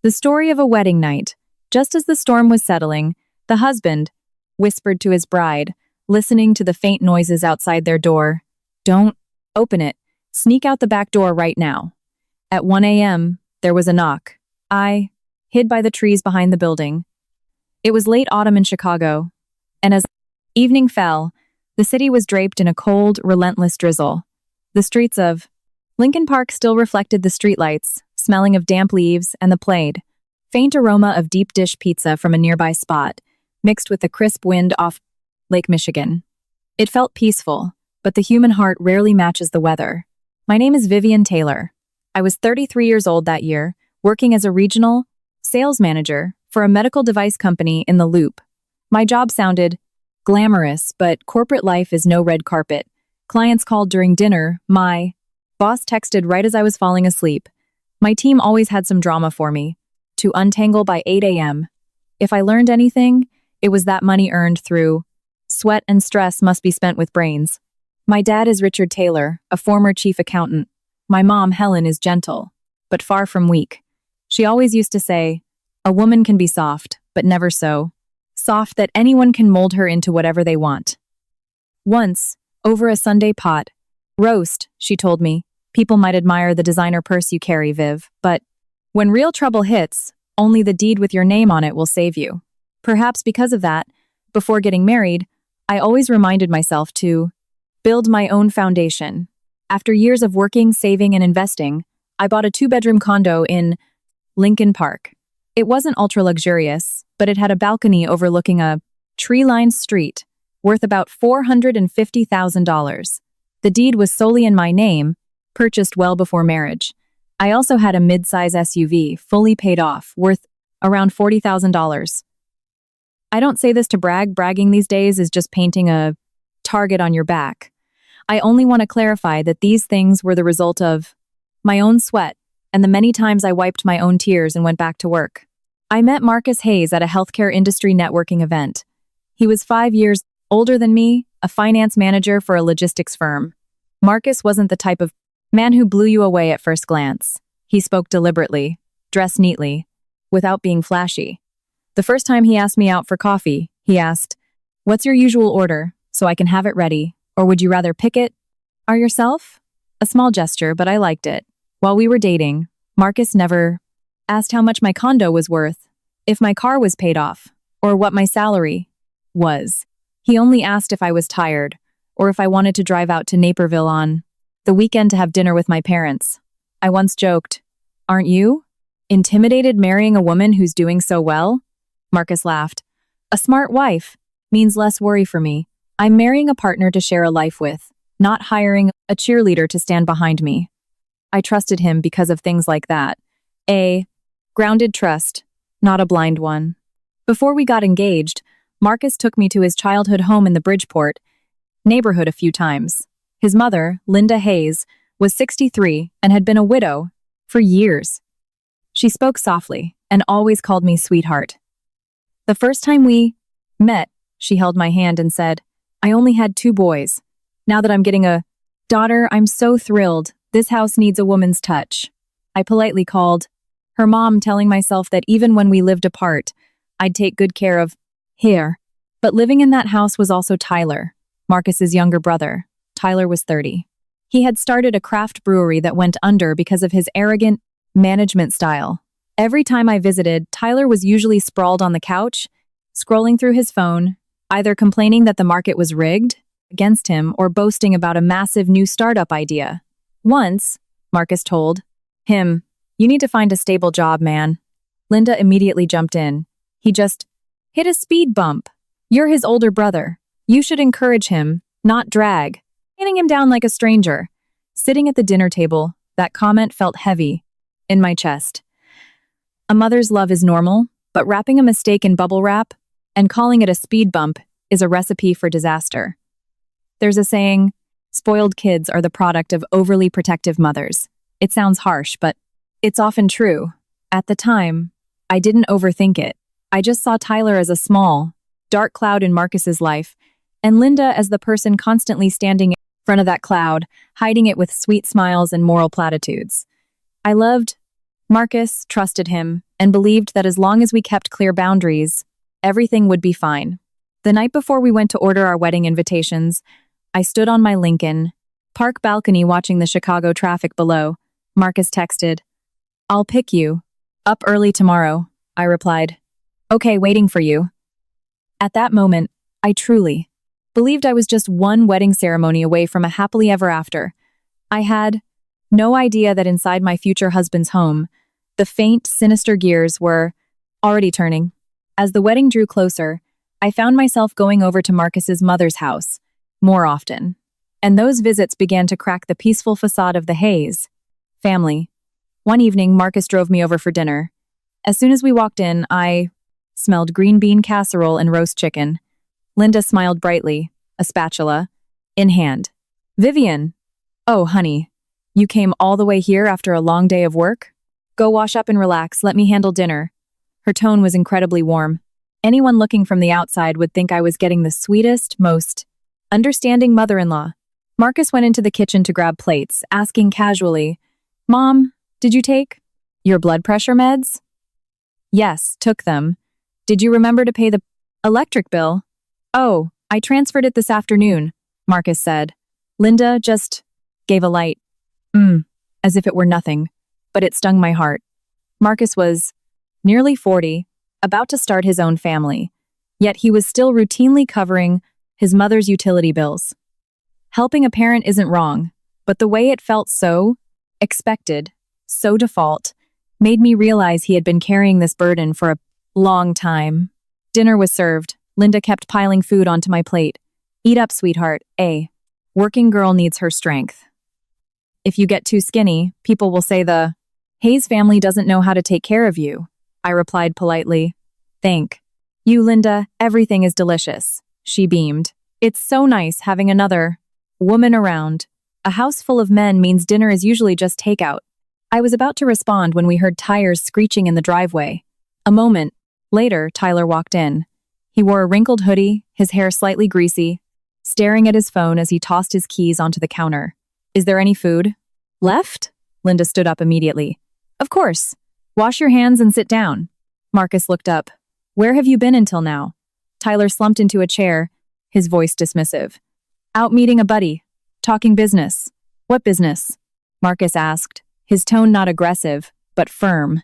The story of a wedding night. Just as the storm was settling, the husband whispered to his bride, listening to the faint noises outside their door. "Don't open it. Sneak out the back door right now." At 1 a.m., there was a knock. I hid by the trees behind the building. It was late autumn in Chicago, and as evening fell, the city was draped in a cold, relentless drizzle. The streets of Lincoln Park still reflected the streetlights, smelling of damp leaves and the plaid. Faint aroma of deep dish pizza from a nearby spot, mixed with the crisp wind off Lake Michigan. It felt peaceful, but the human heart rarely matches the weather. My name is Vivian Taylor. I was 33 years old that year, working as a regional sales manager for a medical device company in the Loop. My job sounded glamorous, but corporate life is no red carpet. Clients called during dinner, my boss texted right as I was falling asleep. My team always had some drama for me, to untangle by 8 a.m. If I learned anything, it was that money earned through sweat and stress must be spent with brains. My dad is Richard Taylor, a former chief accountant. My mom, Helen, is gentle, but far from weak. She always used to say, "A woman can be soft, but never so soft that anyone can mold her into whatever they want." Once, over a Sunday pot roast, she told me, "People might admire the designer purse you carry, Viv, but when real trouble hits, only the deed with your name on it will save you." Perhaps because of that, before getting married, I always reminded myself to build my own foundation. After years of working, saving, and investing, I bought a 2-bedroom condo in Lincoln Park. It wasn't ultra-luxurious, but it had a balcony overlooking a tree-lined street, worth about $450,000. The deed was solely in my name, purchased well before marriage. I also had a mid-size SUV, fully paid off, worth around $40,000. I don't say this to brag. Bragging these days is just painting a target on your back. I only want to clarify that these things were the result of my own sweat and the many times I wiped my own tears and went back to work. I met Marcus Hayes at a healthcare industry networking event. He was 5 years older than me, a finance manager for a logistics firm. Marcus wasn't the type of man who blew you away at first glance. He spoke deliberately, dressed neatly, without being flashy. The first time he asked me out for coffee, he asked, "What's your usual order, so I can have it ready, or would you rather pick it yourself?" A small gesture, but I liked it. While we were dating, Marcus never asked how much my condo was worth, if my car was paid off, or what my salary was. He only asked if I was tired, or if I wanted to drive out to Naperville on the weekend to have dinner with my parents. I once joked, "Aren't you intimidated marrying a woman who's doing so well?" Marcus laughed. "A smart wife means less worry for me. I'm marrying a partner to share a life with, not hiring a cheerleader to stand behind me." I trusted him because of things like that. A grounded trust, not a blind one. Before we got engaged, Marcus took me to his childhood home in the Bridgeport neighborhood a few times. His mother, Linda Hayes, was 63 and had been a widow for years. She spoke softly and always called me sweetheart. The first time we met, she held my hand and said, "I only had 2 boys. Now that I'm getting a daughter, I'm so thrilled. This house needs a woman's touch." I politely called her mom, telling myself that even when we lived apart, I'd take good care of her. But living in that house was also Tyler, Marcus's younger brother. Tyler was 30. He had started a craft brewery that went under because of his arrogant management style. Every time I visited, Tyler was usually sprawled on the couch, scrolling through his phone, either complaining that the market was rigged against him or boasting about a massive new startup idea. Once, Marcus told him, "You need to find a stable job, man." Linda immediately jumped in. "He just hit a speed bump. You're his older brother. You should encourage him, not drag, hitting him down like a stranger." Sitting at the dinner table, that comment felt heavy in my chest. A mother's love is normal, but wrapping a mistake in bubble wrap and calling it a speed bump is a recipe for disaster. There's a saying, spoiled kids are the product of overly protective mothers. It sounds harsh, but it's often true. At the time, I didn't overthink it. I just saw Tyler as a small, dark cloud in Marcus's life, and Linda as the person constantly standing in front of that cloud, hiding it with sweet smiles and moral platitudes. I loved Marcus trusted him and believed that as long as we kept clear boundaries, everything would be fine. The night before we went to order our wedding invitations, I stood on my Lincoln Park balcony watching the Chicago traffic below. Marcus texted, "I'll pick you. Up early tomorrow," I replied. "Okay, waiting for you." At that moment, I truly believed I was just one wedding ceremony away from a happily ever after. I had no idea that inside my future husband's home, the faint, sinister gears were already turning. As the wedding drew closer, I found myself going over to Marcus's mother's house more often, and those visits began to crack the peaceful facade of the Hayes family. One evening, Marcus drove me over for dinner. As soon as we walked in, I smelled green bean casserole and roast chicken. Linda smiled brightly, a spatula in hand. "Vivian, oh, honey, you came all the way here after a long day of work? Go wash up and relax, let me handle dinner." Her tone was incredibly warm. Anyone looking from the outside would think I was getting the sweetest, most understanding mother-in-law. Marcus went into the kitchen to grab plates, asking casually, "Mom, did you take your blood pressure meds?" "Yes, took them. Did you remember to pay the electric bill?" "Oh, I transferred it this afternoon," Marcus said. Linda just gave a light, as if it were nothing, but it stung my heart. Marcus was nearly 40, about to start his own family, yet he was still routinely covering his mother's utility bills. Helping a parent isn't wrong, but the way it felt so expected, so default, made me realize he had been carrying this burden for a long time. Dinner was served. Linda kept piling food onto my plate. "Eat up, sweetheart. A working girl needs her strength. If you get too skinny, people will say the Hayes family doesn't know how to take care of you," I replied politely. "Thank you, Linda. Everything is delicious." She beamed. "It's so nice having another woman around. A house full of men means dinner is usually just takeout." I was about to respond when we heard tires screeching in the driveway. A moment later, Tyler walked in. He wore a wrinkled hoodie, his hair slightly greasy, staring at his phone as he tossed his keys onto the counter. "Is there any food left?" Linda stood up immediately. "Of course. Wash your hands and sit down." Marcus looked up. "Where have you been until now?" Tyler slumped into a chair, his voice dismissive. "Out meeting a buddy. Talking business." "What business?" Marcus asked, his tone not aggressive, but firm.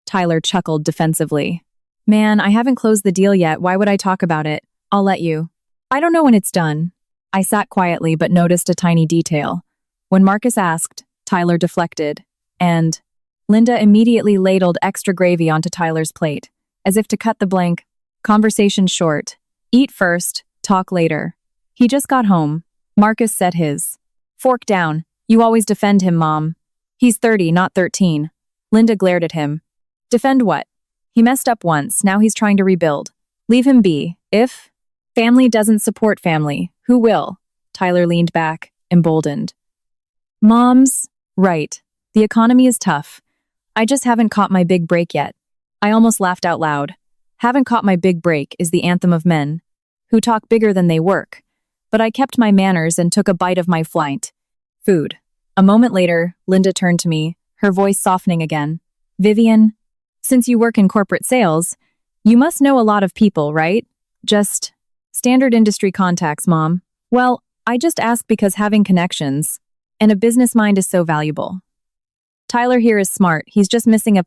Tyler chuckled defensively. "Man, I haven't closed the deal yet. Why would I talk about it? I'll let you." "I don't know when it's done." I sat quietly but noticed a tiny detail. When Marcus asked, Tyler deflected, and Linda immediately ladled extra gravy onto Tyler's plate, as if to cut the blank conversation short. "Eat first, talk later." "He just got home." Marcus set his fork down. "You always defend him, Mom. He's 30, not 13. Linda glared at him. "Defend what? He messed up once, now he's trying to rebuild. Leave him be. If family doesn't support family, who will?" Tyler leaned back, emboldened. "Mom's right. The economy is tough. I just haven't caught my big break yet." I almost laughed out loud. "Haven't caught my big break" is the anthem of men who talk bigger than they work. But I kept my manners and took a bite of my food. A moment later, Linda turned to me, her voice softening again. "Vivian, since you work in corporate sales, you must know a lot of people, right?" "Just standard industry contacts, Mom." "Well, I just ask because having connections and a business mind is so valuable." "Tyler here is smart. He's just missing a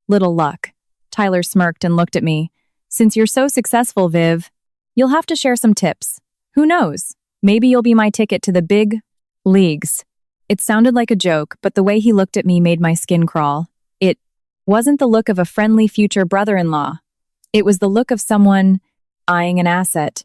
little luck." Tyler smirked and looked at me. "Since you're so successful, Viv, you'll have to share some tips. Who knows? Maybe you'll be my ticket to the big leagues." It sounded like a joke, but the way he looked at me made my skin crawl. It wasn't the look of a friendly future brother-in-law. It was the look of someone eyeing an asset.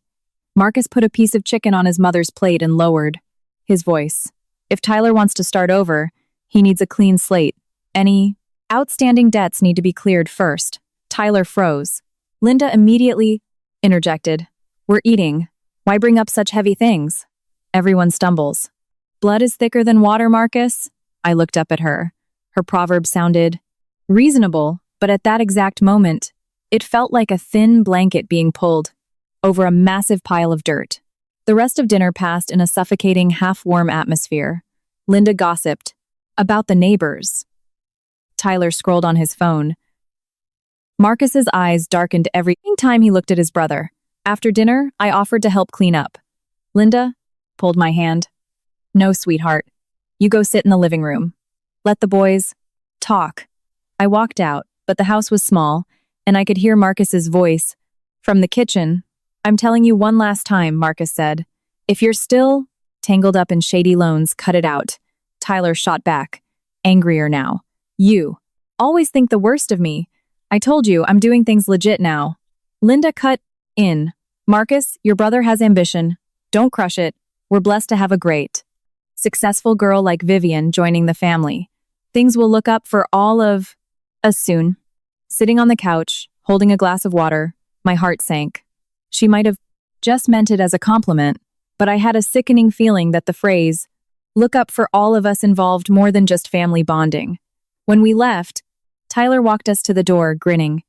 Marcus put a piece of chicken on his mother's plate and lowered his voice. "If Tyler wants to start over, he needs a clean slate. Any outstanding debts need to be cleared first." Tyler froze. Linda immediately interjected. "We're eating. Why bring up such heavy things?" Everyone stumbles. "Blood is thicker than water, Marcus." I looked up at her. Her proverb sounded reasonable, but at that exact moment, it felt like a thin blanket being pulled over a massive pile of dirt. The rest of dinner passed in a suffocating, half-warm atmosphere. Linda gossiped about the neighbors, Tyler scrolled on his phone. Marcus's eyes darkened every time he looked at his brother. After dinner, I offered to help clean up. Linda pulled my hand. No, sweetheart. You go sit in the living room. Let the boys talk. I walked out, but the house was small, and I could hear Marcus's voice from the kitchen. I'm telling you one last time, Marcus said. If you're still tangled up in shady loans, cut it out. Tyler shot back, angrier now. You always think the worst of me. I told you I'm doing things legit now. Linda cut in. Marcus, your brother has ambition. Don't crush it. We're blessed to have a great, successful girl like Vivian joining the family. Things will look up for all of us soon. Sitting on the couch, holding a glass of water, my heart sank. She might have just meant it as a compliment, but I had a sickening feeling that the phrase, look up for all of us, involved more than just family bonding. When we left, Tyler walked us to the door, grinning.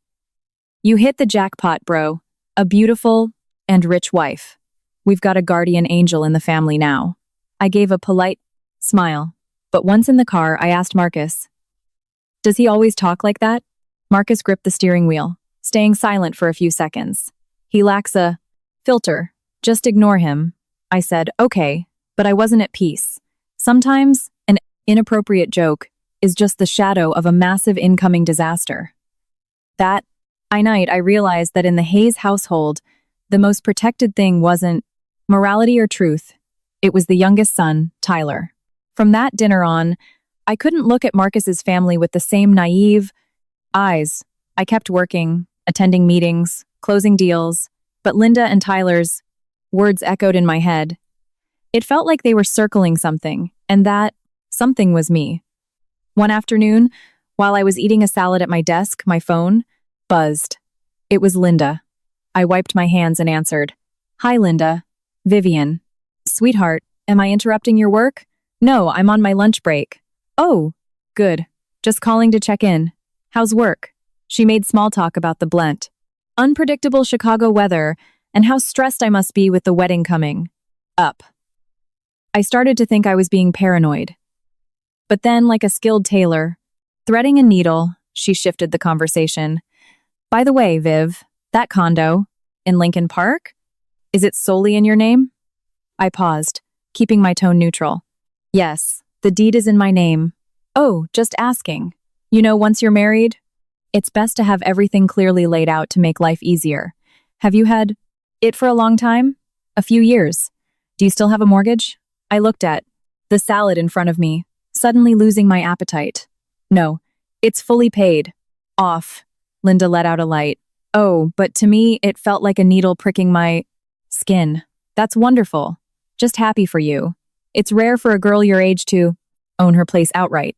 You hit the jackpot, bro. A beautiful and rich wife. We've got a guardian angel in the family now. I gave a polite smile, but once in the car, I asked Marcus, does he always talk like that? Marcus gripped the steering wheel, staying silent for a few seconds. He lacks a filter. Just ignore him. I said, okay, but I wasn't at peace. Sometimes an inappropriate joke is just the shadow of a massive incoming disaster. That night, I realized that in the Hayes household, the most protected thing wasn't morality or truth. It was the youngest son, Tyler. From that dinner on, I couldn't look at Marcus's family with the same naive eyes. I kept working, attending meetings, closing deals, but Linda and Tyler's words echoed in my head. It felt like they were circling something, and that something was me. One afternoon, while I was eating a salad at my desk, my phone buzzed. It was Linda. I wiped my hands and answered. Hi, Linda. Vivian. Sweetheart, am I interrupting your work? No, I'm on my lunch break. Oh, good. Just calling to check in. How's work? She made small talk about the blunt, unpredictable Chicago weather and how stressed I must be with the wedding coming up. I started to think I was being paranoid. But then, like a skilled tailor, threading a needle, she shifted the conversation. By the way, Viv, that condo in Lincoln Park, is it solely in your name? I paused, keeping my tone neutral. Yes, the deed is in my name. Oh, just asking. You know, once you're married, it's best to have everything clearly laid out to make life easier. Have you had it for a long time? A few years. Do you still have a mortgage? I looked at the salad in front of me, suddenly losing my appetite. No, it's fully paid. Off. Linda let out a light. Oh, but to me, it felt like a needle pricking my skin. That's wonderful. Just happy for you. It's rare for a girl your age to own her place outright.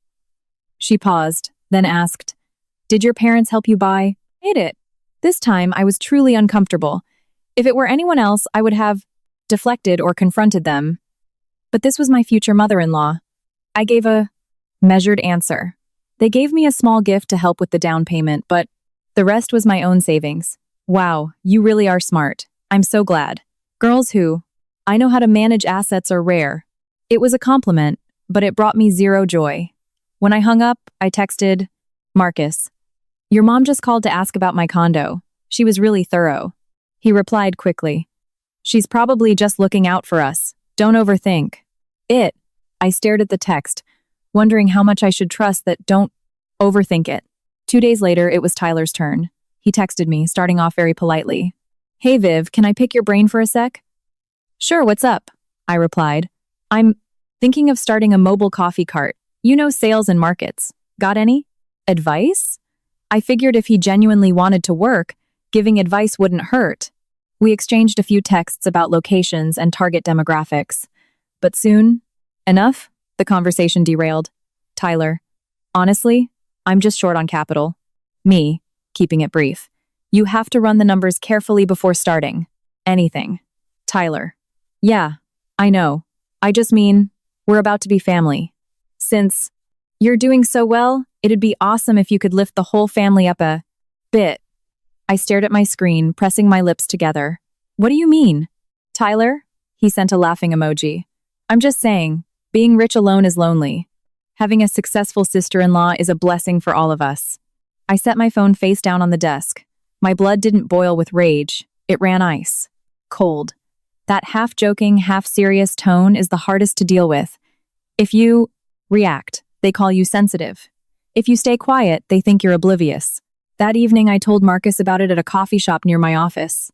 She paused, then asked, did your parents help you buy it? This time, I was truly uncomfortable. If it were anyone else, I would have deflected or confronted them. But this was my future mother-in-law. I gave a measured answer. They gave me a small gift to help with the down payment, but the rest was my own savings. Wow, you really are smart. I'm so glad. Girls who I know how to manage assets are rare. It was a compliment, but it brought me zero joy. When I hung up, I texted Marcus. Your mom just called to ask about my condo. She was really thorough. He replied quickly. She's probably just looking out for us. Don't overthink it. I stared at the text, wondering how much I should trust that don't overthink it. 2 days later, it was Tyler's turn. He texted me, starting off very politely. Hey Viv, can I pick your brain for a sec? Sure, what's up? I replied. I'm thinking of starting a mobile coffee cart. You know sales and markets. Got any advice? I figured if he genuinely wanted to work, giving advice wouldn't hurt. We exchanged a few texts about locations and target demographics. But soon enough, the conversation derailed. Tyler, honestly, I'm just short on capital. Me, keeping it brief. You have to run the numbers carefully before starting anything. Tyler, yeah, I know. I just mean, we're about to be family. Since you're doing so well, it'd be awesome if you could lift the whole family up a bit. I stared at my screen, pressing my lips together. What do you mean? Tyler? He sent a laughing emoji. I'm just saying, being rich alone is lonely. Having a successful sister-in-law is a blessing for all of us. I set my phone face down on the desk. My blood didn't boil with rage. It ran ice. Cold. That half-joking, half-serious tone is the hardest to deal with. If you react, they call you sensitive. If you stay quiet, they think you're oblivious. That evening, I told Marcus about it at a coffee shop near my office.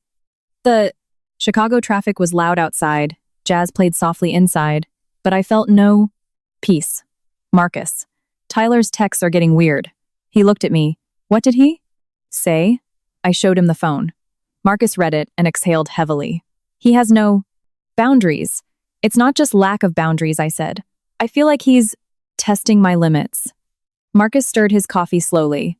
The Chicago traffic was loud outside. Jazz played softly inside, but I felt no peace. Marcus, Tyler's texts are getting weird. He looked at me. What did he say? I showed him the phone. Marcus read it and exhaled heavily. He has no boundaries. It's not just lack of boundaries, I said. I feel like he's testing my limits. Marcus stirred his coffee slowly.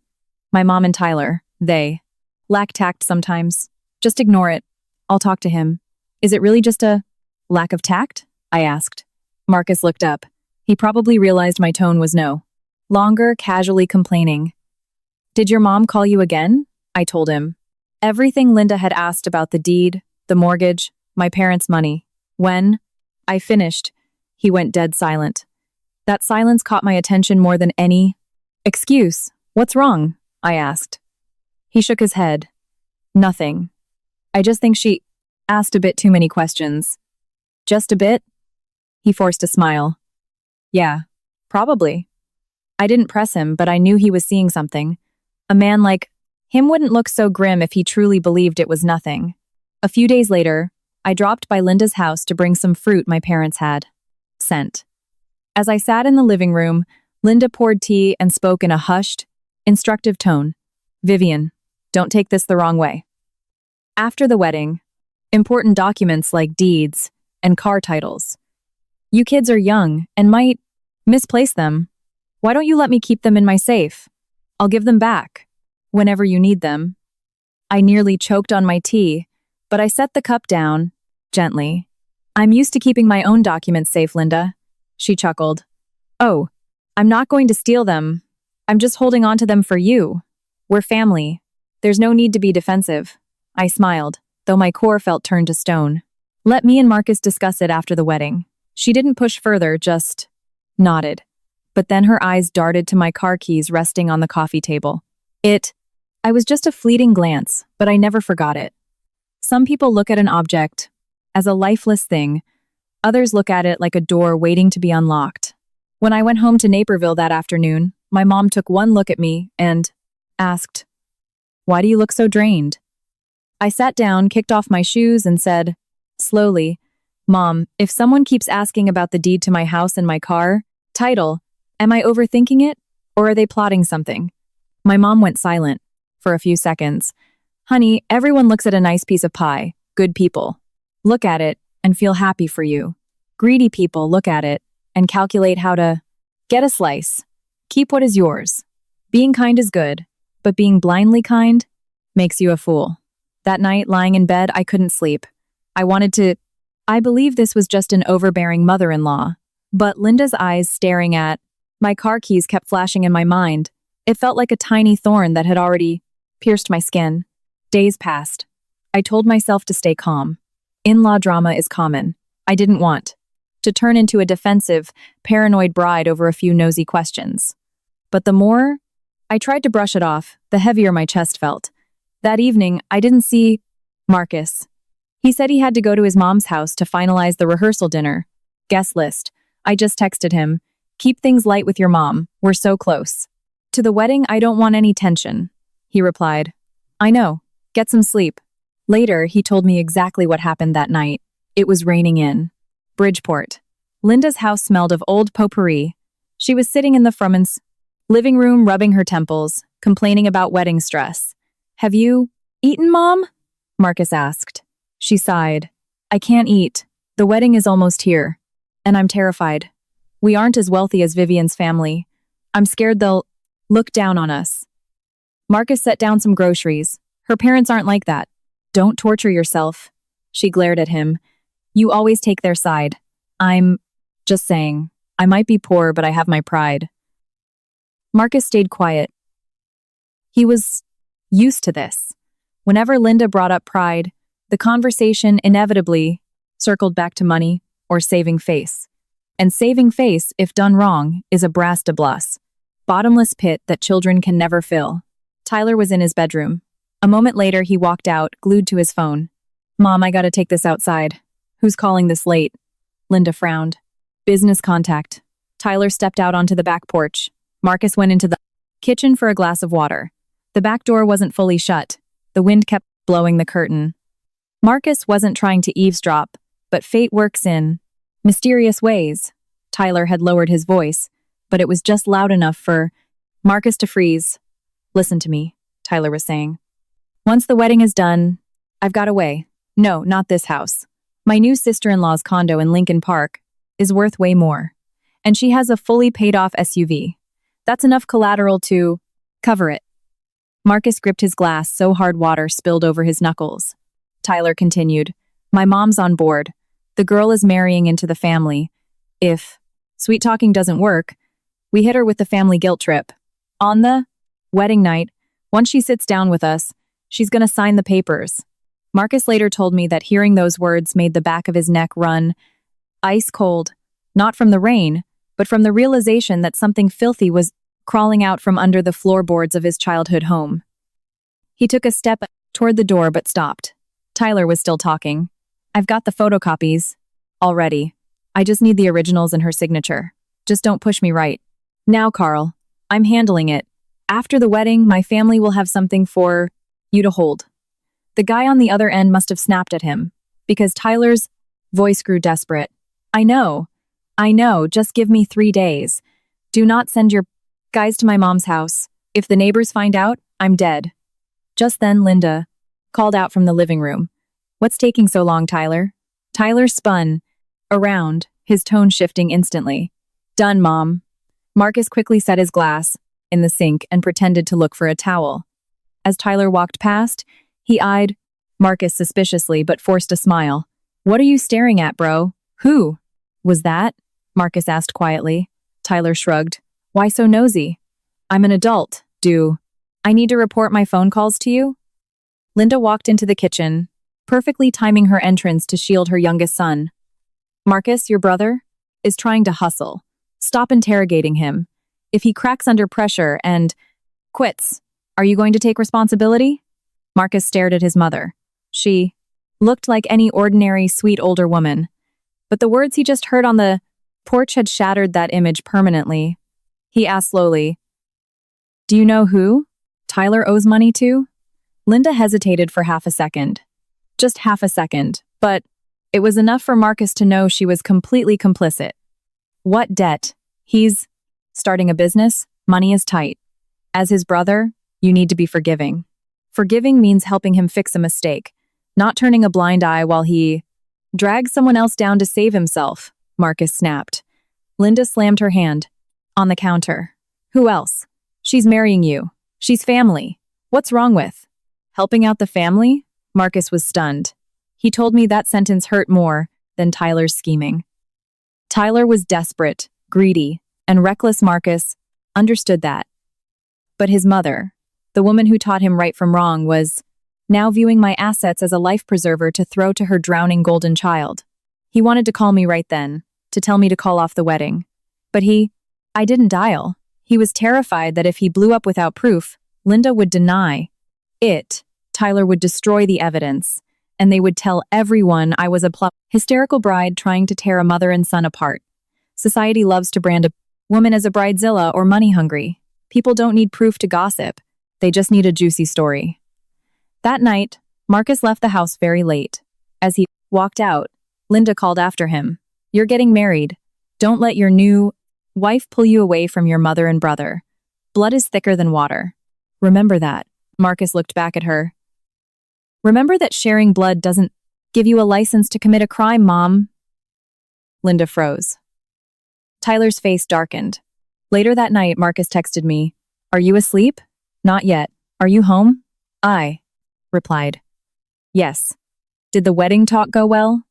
My mom and Tyler, they lack tact sometimes. Just ignore it. I'll talk to him. Is it really just a lack of tact? I asked. Marcus looked up. He probably realized my tone was no longer casually complaining. Did your mom call you again? I told him. Everything Linda had asked about the deed, the mortgage, my parents' money. When I finished, he went dead silent. That silence caught my attention more than any excuse. What's wrong? I asked. He shook his head. Nothing. I just think she asked a bit too many questions. Just a bit? He forced a smile. Yeah, probably. I didn't press him, but I knew he was seeing something. A man like him wouldn't look so grim if he truly believed it was nothing. A few days later, I dropped by Linda's house to bring some fruit my parents had sent. As I sat in the living room, Linda poured tea and spoke in a hushed, instructive tone. Vivian, don't take this the wrong way. After the wedding, important documents like deeds and car titles. You kids are young and might misplace them. Why don't you let me keep them in my safe? I'll give them back whenever you need them. I nearly choked on my tea, but I set the cup down gently. I'm used to keeping my own documents safe, Linda. She chuckled. Oh, I'm not going to steal them. I'm just holding on to them for you. We're family. There's no need to be defensive. I smiled, though my core felt turned to stone. Let me and Marcus discuss it after the wedding. She didn't push further, just nodded. But then her eyes darted to my car keys resting on the coffee table. I was just a fleeting glance, but I never forgot it. Some people look at an object as a lifeless thing. Others look at it like a door waiting to be unlocked. When I went home to Naperville that afternoon, my mom took one look at me and asked, "Why do you look so drained?" I sat down, kicked off my shoes, and said, slowly, "Mom, if someone keeps asking about the deed to my house and my car, title, am I overthinking it, or are they plotting something?" My mom went silent for a few seconds. Honey, everyone looks at a nice piece of pie. Good people look at it and feel happy for you. Greedy people look at it and calculate how to get a slice. Keep what is yours. Being kind is good, but being blindly kind makes you a fool. That night, lying in bed, I couldn't sleep. I believe this was just an overbearing mother-in-law, but Linda's eyes staring at my car keys kept flashing in my mind. It felt like a tiny thorn that had already pierced my skin. Days passed. I told myself to stay calm. In-law drama is common. I didn't want to turn into a defensive, paranoid bride over a few nosy questions. But the more I tried to brush it off, the heavier my chest felt. That evening, I didn't see Marcus. He said he had to go to his mom's house to finalize the rehearsal dinner. Guest list. I just texted him. Keep things light with your mom. We're so close. To the wedding, I don't want any tension. He replied. I know. Get some sleep. Later, he told me exactly what happened that night. It was raining in Bridgeport. Linda's house smelled of old potpourri. She was sitting in the Frumans' living room rubbing her temples, complaining about wedding stress. Have you eaten, Mom? Marcus asked. She sighed. I can't eat. The wedding is almost here. And I'm terrified. We aren't as wealthy as Vivian's family. I'm scared they'll look down on us. Marcus set down some groceries. Her parents aren't like that. Don't torture yourself. She glared at him. You always take their side. I'm just saying. I might be poor, but I have my pride. Marcus stayed quiet. He was used to this. Whenever Linda brought up pride, the conversation inevitably circled back to money or saving face. And saving face, if done wrong, is a bras de blas. Bottomless pit that children can never fill. Tyler was in his bedroom. A moment later, he walked out, glued to his phone. Mom, I gotta take this outside. Who's calling this late? Linda frowned. Business contact. Tyler stepped out onto the back porch. Marcus went into the kitchen for a glass of water. The back door wasn't fully shut. The wind kept blowing the curtain. Marcus wasn't trying to eavesdrop, but fate works in mysterious ways. Tyler had lowered his voice, but it was just loud enough for Marcus to freeze. Listen to me, Tyler was saying. Once the wedding is done, I've got away. No, not this house. My new sister-in-law's condo in Lincoln Park is worth way more. And she has a fully paid-off SUV. That's enough collateral to cover it. Marcus gripped his glass so hard water spilled over his knuckles. Tyler continued, My mom's on board. The girl is marrying into the family. If sweet talking doesn't work, we hit her with the family guilt trip. On the wedding night, once she sits down with us, she's gonna sign the papers. Marcus later told me that hearing those words made the back of his neck run ice cold, not from the rain, but from the realization that something filthy was crawling out from under the floorboards of his childhood home. He took a step toward the door but stopped. Tyler was still talking. I've got the photocopies already. I just need the originals and her signature. Just don't push me right. Now, Carl, I'm handling it. After the wedding, my family will have something for you to hold. The guy on the other end must have snapped at him, because Tyler's voice grew desperate. I know, just give me 3 days. Do not send your guys to my mom's house. If the neighbors find out, I'm dead. Just then, Linda called out from the living room. What's taking so long, Tyler? Tyler spun around, his tone shifting instantly. Done, Mom. Marcus quickly set his glass in the sink and pretended to look for a towel. As Tyler walked past, he eyed Marcus suspiciously but forced a smile. What are you staring at, bro? Who was that? Marcus asked quietly. Tyler shrugged. Why so nosy? I'm an adult. Do I need to report my phone calls to you? Linda walked into the kitchen, perfectly timing her entrance to shield her youngest son. Marcus, your brother, is trying to hustle. Stop interrogating him. If he cracks under pressure and quits, are you going to take responsibility? Marcus stared at his mother. She looked like any ordinary, sweet older woman. But the words he just heard on the porch had shattered that image permanently. He asked slowly, Do you know who Tyler owes money to? Linda hesitated for half a second. Just half a second, but it was enough for Marcus to know she was completely complicit. What debt? He's starting a business. Money is tight. As his brother, you need to be forgiving. Forgiving means helping him fix a mistake, not turning a blind eye while he drags someone else down to save himself, Marcus snapped. Linda slammed her hand on the counter. Who else? She's marrying you. She's family. What's wrong with helping out the family? Marcus was stunned. He told me that sentence hurt more than Tyler's scheming. Tyler was desperate, greedy, and reckless. Marcus understood that. But his mother, the woman who taught him right from wrong, was now viewing my assets as a life preserver to throw to her drowning golden child. He wanted to call me right then, to tell me to call off the wedding. But I didn't dial. He was terrified that if he blew up without proof, Linda would deny it. Tyler would destroy the evidence, and they would tell everyone I was a hysterical bride trying to tear a mother and son apart. Society loves to brand a woman as a bridezilla or money-hungry. People don't need proof to gossip. They just need a juicy story. That night, Marcus left the house very late. As he walked out, Linda called after him. You're getting married. Don't let your new wife pull you away from your mother and brother. Blood is thicker than water. Remember that. Marcus looked back at her. Remember that sharing blood doesn't give you a license to commit a crime, Mom. Linda froze. Tyler's face darkened. Later that night, Marcus texted me, Are you asleep? Not yet. Are you home? I replied. Yes. Did the wedding talk go well?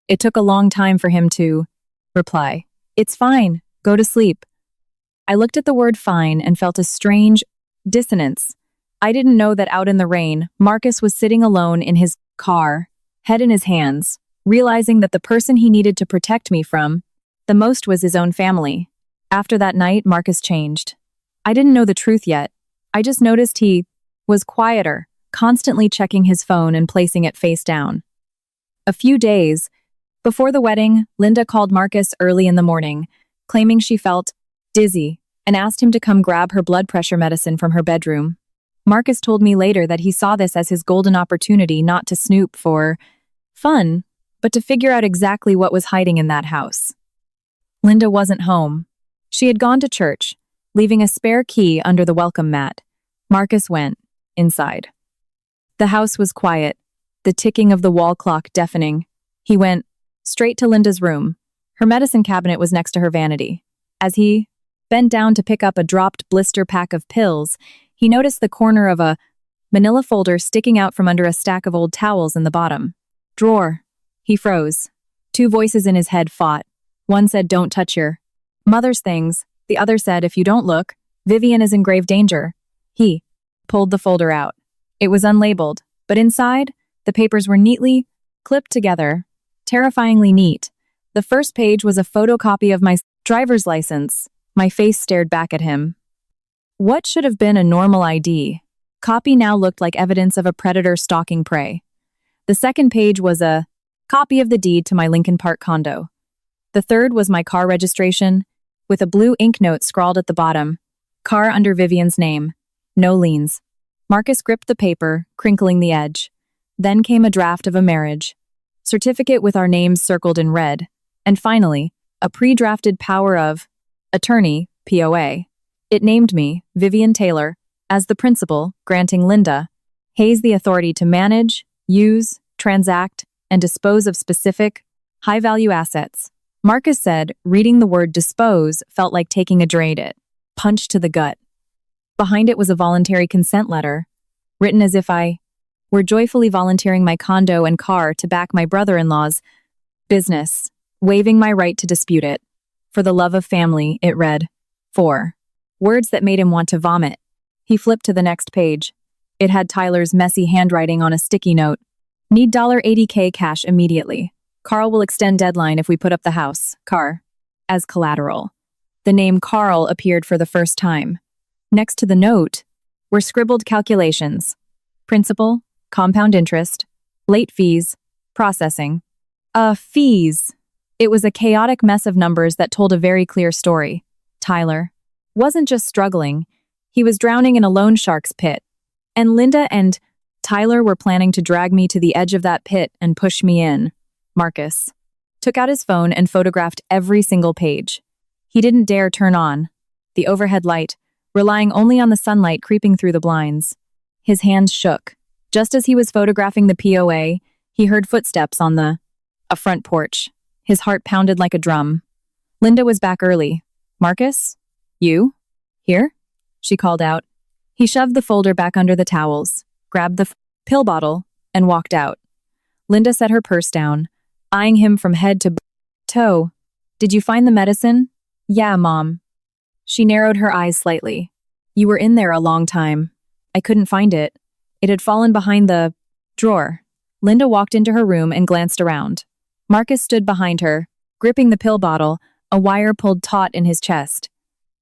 It took a long time for him to reply. It's fine. Go to sleep. I looked at the word fine and felt a strange dissonance. I didn't know that out in the rain, Marcus was sitting alone in his car, head in his hands, realizing that the person he needed to protect me from, The most was his own family. After that night, Marcus changed. I didn't know the truth yet. I just noticed he was quieter, constantly checking his phone and placing it face down. A few days before the wedding, Linda called Marcus early in the morning, claiming she felt dizzy, and asked him to come grab her blood pressure medicine from her bedroom. Marcus told me later that he saw this as his golden opportunity not to snoop for fun, but to figure out exactly what was hiding in that house. Linda wasn't home. She had gone to church, leaving a spare key under the welcome mat. Marcus went inside. The house was quiet, the ticking of the wall clock deafening. He went straight to Linda's room. Her medicine cabinet was next to her vanity. As he bent down to pick up a dropped blister pack of pills, he noticed the corner of a manila folder sticking out from under a stack of old towels in the bottom drawer. He froze. Two voices in his head fought. One said, "Don't touch your mother's things." The other said, "If you don't look, Vivian is in grave danger." He pulled the folder out. It was unlabeled, but inside, the papers were neatly clipped together, terrifyingly neat. The first page was a photocopy of my driver's license. My face stared back at him. What should have been a normal ID copy now looked like evidence of a predator stalking prey. The second page was a copy of the deed to my Lincoln Park condo. The third was my car registration, with a blue ink note scrawled at the bottom. Car under Vivian's name. No liens. Marcus gripped the paper, crinkling the edge. Then came a draft of a marriage certificate with our names circled in red. And finally, a pre-drafted power of attorney, POA. It named me, Vivian Taylor, as the principal, granting Linda Hayes the authority to manage, use, transact, and dispose of specific, high-value assets. Marcus said, reading the word dispose felt like taking a punch to the gut. Behind it was a voluntary consent letter, written as if I were joyfully volunteering my condo and car to back my brother-in-law's business, waiving my right to dispute it. For the love of family, it read. 4. Words that made him want to vomit. He flipped to the next page. It had Tyler's messy handwriting on a sticky note. Need $80K cash immediately. Carl will extend deadline if we put up the house, car, as collateral. The name Carl appeared for the first time. Next to the note were scribbled calculations. Principal, compound interest, late fees, processing. Fees. It was a chaotic mess of numbers that told a very clear story. Tyler wasn't just struggling, he was drowning in a loan shark's pit. And Linda and Tyler were planning to drag me to the edge of that pit and push me in. Marcus took out his phone and photographed every single page. He didn't dare turn on the overhead light, relying only on the sunlight creeping through the blinds. His hands shook. Just as he was photographing the POA, he heard footsteps on a front porch. His heart pounded like a drum. Linda was back early. "Marcus? You? Here?" she called out. He shoved the folder back under the towels, grabbed the pill bottle, and walked out. Linda set her purse down, eyeing him from head to toe. "Did you find the medicine?" "Yeah, Mom." She narrowed her eyes slightly. "You were in there a long time. I couldn't find it. It had fallen behind the drawer." Linda walked into her room and glanced around. Marcus stood behind her, gripping the pill bottle, a wire pulled taut in his chest.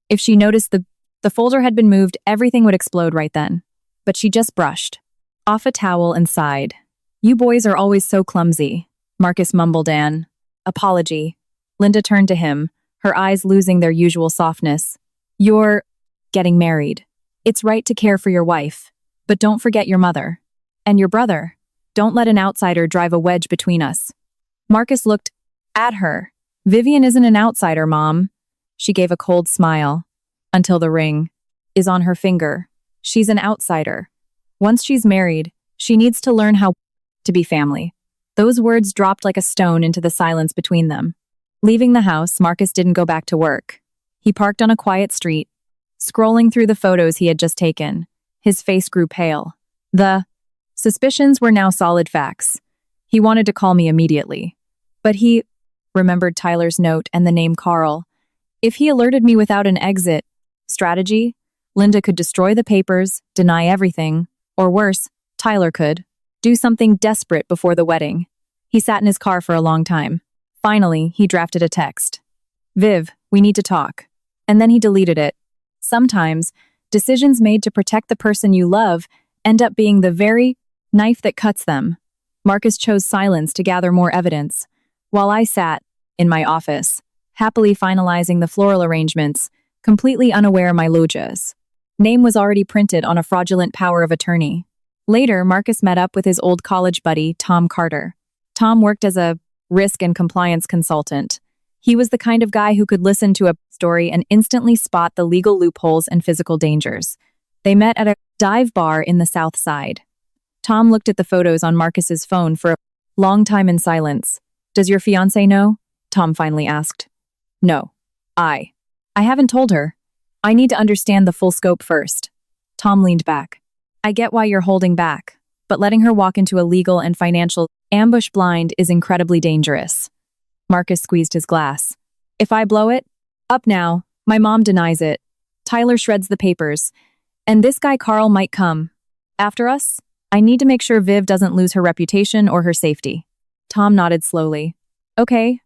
If she noticed the folder had been moved, everything would explode right then. But she just brushed off a towel and sighed. "You boys are always so clumsy," Marcus mumbled an apology. Linda turned to him, her eyes losing their usual softness. "You're getting married. It's right to care for your wife, but don't forget your mother. And your brother. Don't let an outsider drive a wedge between us." Marcus looked at her. "Vivian isn't an outsider, Mom." She gave a cold smile. "Until the ring is on her finger. She's an outsider. Once she's married, she needs to learn how to be family." Those words dropped like a stone into the silence between them. Leaving the house, Marcus didn't go back to work. He parked on a quiet street, scrolling through the photos he had just taken. His face grew pale. The suspicions were now solid facts. He wanted to call me immediately. But he remembered Tyler's note and the name Carl. If he alerted me without an exit strategy, Linda could destroy the papers, deny everything, or worse, Tyler could do something desperate before the wedding. He sat in his car for a long time. Finally, he drafted a text. Viv, we need to talk. And then he deleted it. Sometimes, decisions made to protect the person you love end up being the very knife that cuts them. Marcus chose silence to gather more evidence, while I sat, in my office, happily finalizing the floral arrangements, completely unaware my lojas. Name was already printed on a fraudulent power of attorney. Later, Marcus met up with his old college buddy, Tom Carter. Tom worked as a risk and compliance consultant. He was the kind of guy who could listen to a story and instantly spot the legal loopholes and physical dangers. They met at a dive bar in the South Side. Tom looked at the photos on Marcus's phone for a long time in silence. Does your fiancée know? Tom finally asked. No. I haven't told her. I need to understand the full scope first. Tom leaned back. I get why you're holding back, but letting her walk into a legal and financial ambush blind is incredibly dangerous. Marcus squeezed his glass. If I blow it, up now, my mom denies it. Tyler shreds the papers. And this guy Carl might come. After us, I need to make sure Viv doesn't lose her reputation or her safety. Tom nodded slowly. Okay.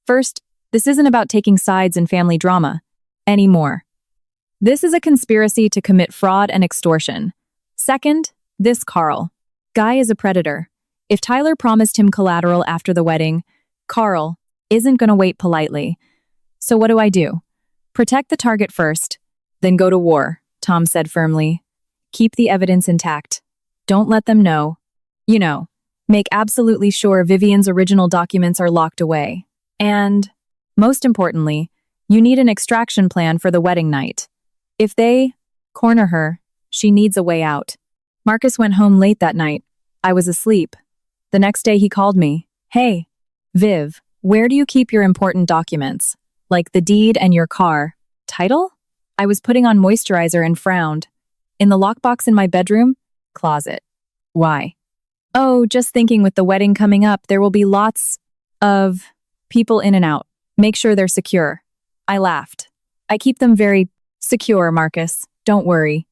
First, this isn't about taking sides in family drama. Anymore. This is a conspiracy to commit fraud and extortion. Second, this Carl. Guy is a predator. If Tyler promised him collateral after the wedding, Carl isn't going to wait politely. So what do? Protect the target first, then go to war, Tom said firmly. Keep the evidence intact. Don't let them know. Make absolutely sure Vivian's original documents are locked away. And, most importantly, you need an extraction plan for the wedding night. If they corner her, she needs a way out. Marcus went home late that night. I was asleep. The next day he called me. Hey, Viv, where do you keep your important documents? Like the deed and your car. Title? I was putting on moisturizer and frowned. In the lockbox in my bedroom? Closet. Why? Oh, just thinking with the wedding coming up, there will be lots of people in and out. Make sure they're secure. I laughed. I keep them very secure, Marcus. Don't worry.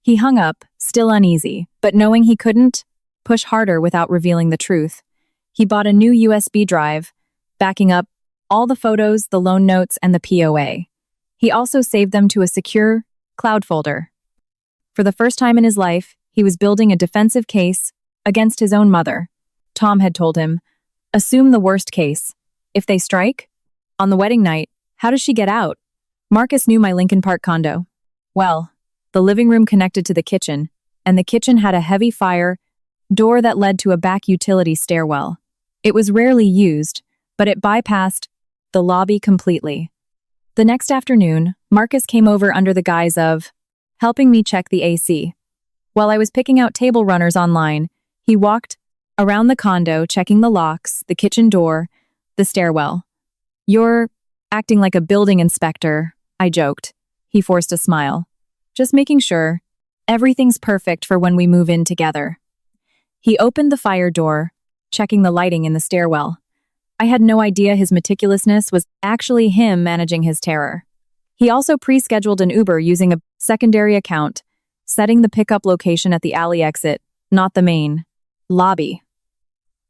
He hung up, still uneasy, but knowing he couldn't push harder without revealing the truth. He bought a new USB drive, backing up all the photos, the loan notes, and the POA. He also saved them to a secure cloud folder. For the first time in his life, he was building a defensive case against his own mother. Tom had told him, assume the worst case. If they strike? On the wedding night, how does she get out? Marcus knew my Lincoln Park condo. Well, the living room connected to the kitchen, and the kitchen had a heavy fire door that led to a back utility stairwell. It was rarely used, but it bypassed the lobby completely. The next afternoon, Marcus came over under the guise of helping me check the AC. While I was picking out table runners online, he walked around the condo, checking the locks, the kitchen door, the stairwell. You're acting like a building inspector, I joked. He forced a smile. Just making sure everything's perfect for when we move in together. He opened the fire door, checking the lighting in the stairwell. I had no idea his meticulousness was actually him managing his terror. He also pre-scheduled an Uber using a secondary account, setting the pickup location at the alley exit, not the main lobby.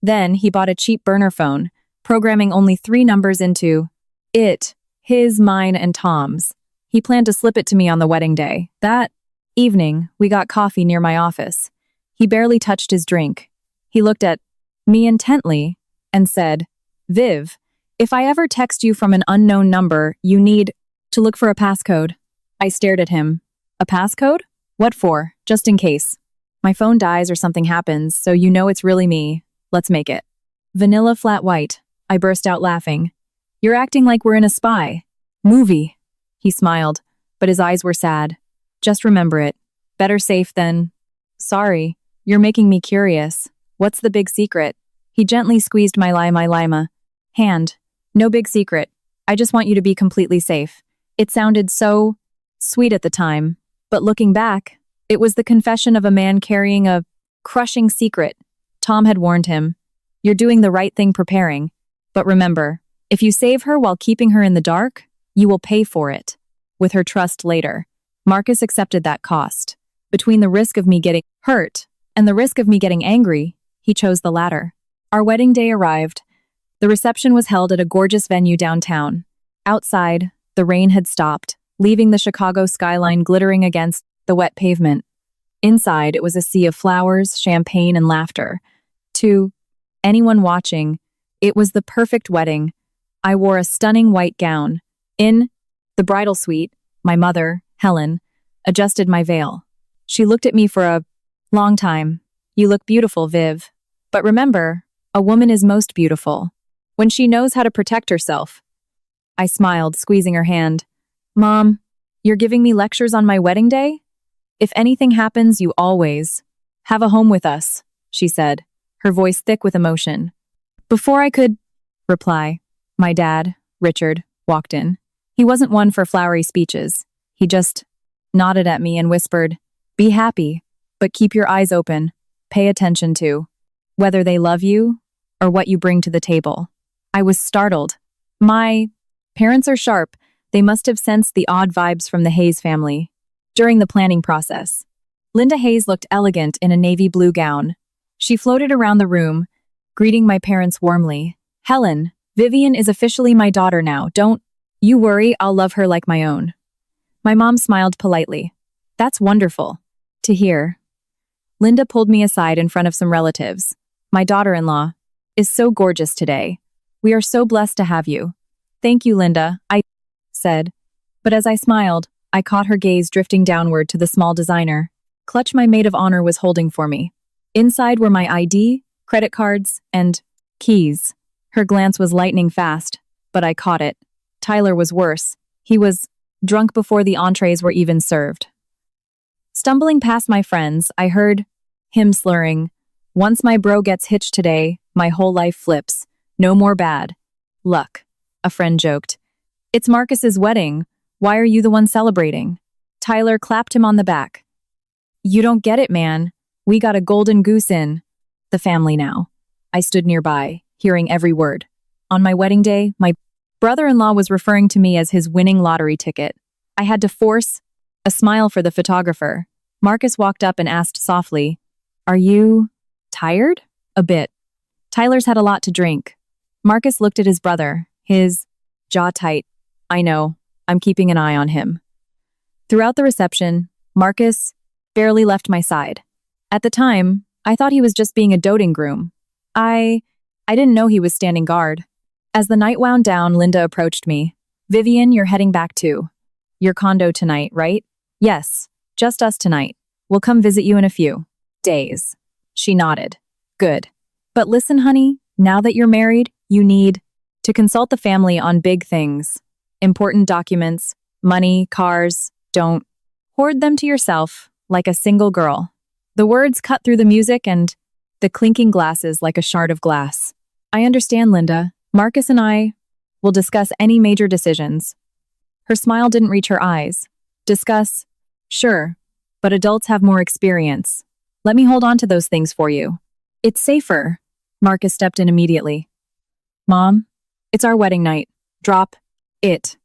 Then he bought a cheap burner phone, programming only 3 numbers into it, his, mine, and Tom's. He planned to slip it to me on the wedding day. That evening, we got coffee near my office. He barely touched his drink. He looked at me intently and said, Viv, if I ever text you from an unknown number, you need to look for a passcode. I stared at him. A passcode? What for? Just in case. My phone dies or something happens, so you know it's really me. Let's make it. Vanilla flat white. I burst out laughing. You're acting like we're in a spy movie. He smiled, but his eyes were sad. Just remember it. Better safe than... Sorry, you're making me curious. What's the big secret? He gently squeezed my lima hand. No big secret. I just want you to be completely safe. It sounded so sweet at the time, but looking back, it was the confession of a man carrying a crushing secret. Tom had warned him. You're doing the right thing preparing. But remember, if you save her while keeping her in the dark, you will pay for it. With her trust later. Marcus accepted that cost. Between the risk of me getting hurt and the risk of me getting angry, he chose the latter. Our wedding day arrived. The reception was held at a gorgeous venue downtown. Outside, the rain had stopped, leaving the Chicago skyline glittering against the wet pavement. Inside, it was a sea of flowers, champagne, and laughter. To anyone watching, it was the perfect wedding. I wore a stunning white gown. In the bridal suite, my mother, Helen, adjusted my veil. She looked at me for a long time. "You look beautiful, Viv. But remember, a woman is most beautiful when she knows how to protect herself." I smiled, squeezing her hand. "Mom, you're giving me lectures on my wedding day? If anything happens, you always have a home with us," she said, her voice thick with emotion. Before I could reply, my dad, Richard, walked in. He wasn't one for flowery speeches. He just nodded at me and whispered, "Be happy, but keep your eyes open. Pay attention to whether they love you or what you bring to the table." I was startled. My parents are sharp. They must have sensed the odd vibes from the Hayes family. During the planning process, Linda Hayes looked elegant in a navy blue gown. She floated around the room, greeting my parents warmly. "Helen, Vivian is officially my daughter now. Don't you worry, I'll love her like my own." My mom smiled politely. "That's wonderful to hear." Linda pulled me aside in front of some relatives. "My daughter-in-law is so gorgeous today. We are so blessed to have you." "Thank you, Linda," I said. But as I smiled, I caught her gaze drifting downward to the small designer clutch my maid of honor was holding for me. Inside were my ID, credit cards, and keys. Her glance was lightning fast, but I caught it. Tyler was worse. He was drunk before the entrees were even served. Stumbling past my friends, I heard him slurring, "Once my bro gets hitched today, my whole life flips. No more bad luck," a friend joked. "It's Marcus's wedding. Why are you the one celebrating?" Tyler clapped him on the back. "You don't get it, man. We got a golden goose in the family now." I stood nearby, hearing every word. On my wedding day, my brother-in-law was referring to me as his winning lottery ticket. I had to force a smile for the photographer. Marcus walked up and asked softly, "Are you tired?" "A bit." Tyler's had a lot to drink. Marcus looked at his brother, his jaw tight. "I know. I'm keeping an eye on him." Throughout the reception, Marcus barely left my side. At the time, I thought he was just being a doting groom. I didn't know he was standing guard. As the night wound down, Linda approached me. "Vivian, you're heading back to your condo tonight, right?" "Yes, just us tonight. We'll come visit you in a few days." She nodded. "Good. But listen, honey, now that you're married, you need to consult the family on big things. Important documents, money, cars. Don't hoard them to yourself like a single girl." The words cut through the music and the clinking glasses like a shard of glass. "I understand, Linda. Marcus and I will discuss any major decisions." Her smile didn't reach her eyes. "Discuss? Sure, but adults have more experience. Let me hold on to those things for you." "It's safer." Marcus stepped in immediately. "Mom, it's our wedding night. Drop it."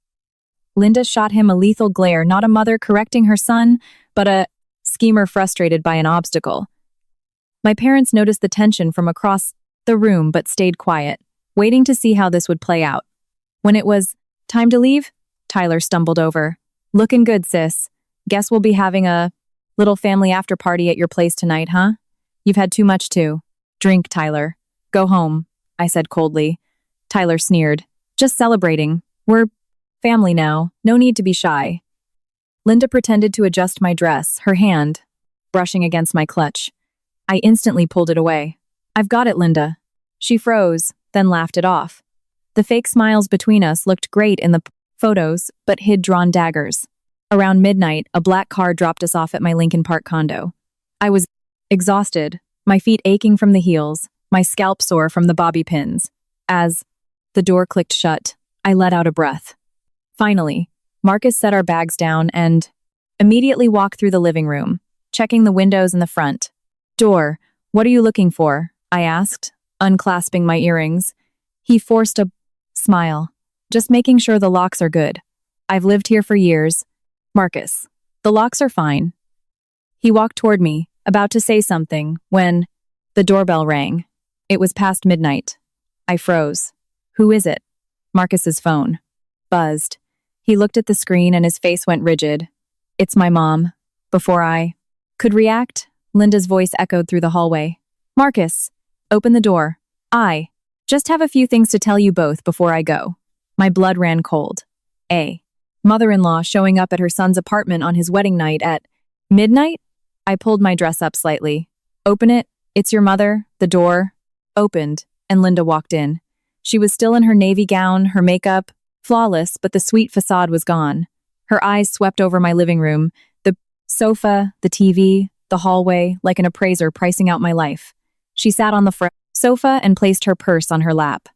Linda shot him a lethal glare, not a mother correcting her son, but a schemer frustrated by an obstacle. My parents noticed the tension from across the room but stayed quiet, waiting to see how this would play out. When it was time to leave, Tyler stumbled over. "Looking good, sis. Guess we'll be having a little family after party at your place tonight, huh? You've had too much to drink, Tyler. Go home," I said coldly. Tyler sneered. "Just celebrating. We're family now. No need to be shy." Linda pretended to adjust my dress, her hand brushing against my clutch. I instantly pulled it away. "I've got it, Linda." She froze, then laughed it off. The fake smiles between us looked great in the photos, but hid drawn daggers. Around midnight, a black car dropped us off at my Lincoln Park condo. I was exhausted, my feet aching from the heels, my scalp sore from the bobby pins. As the door clicked shut, I let out a breath. Finally, Marcus set our bags down and immediately walked through the living room, checking the windows and the front door. "What are you looking for?" I asked, unclasping my earrings. He forced a smile. "Just making sure the locks are good. I've lived here for years." "Marcus, the locks are fine." He walked toward me, about to say something, when the doorbell rang. It was past midnight. I froze. "Who is it?" "Marcus's phone." buzzed. He looked at the screen and his face went rigid. It's my mom. Before I could react, Linda's voice echoed through the hallway. Marcus, open the door. I just have a few things to tell you both before I go. My blood ran cold. A mother-in-law showing up at her son's apartment on his wedding night at midnight? I pulled my dress up slightly. Open it. It's your mother. The door opened, and Linda walked in. She was still in her navy gown, her makeup flawless, but the sweet facade was gone. Her eyes swept over my living room, the sofa, the TV, the hallway, like an appraiser pricing out my life. She sat on the sofa and placed her purse on her lap.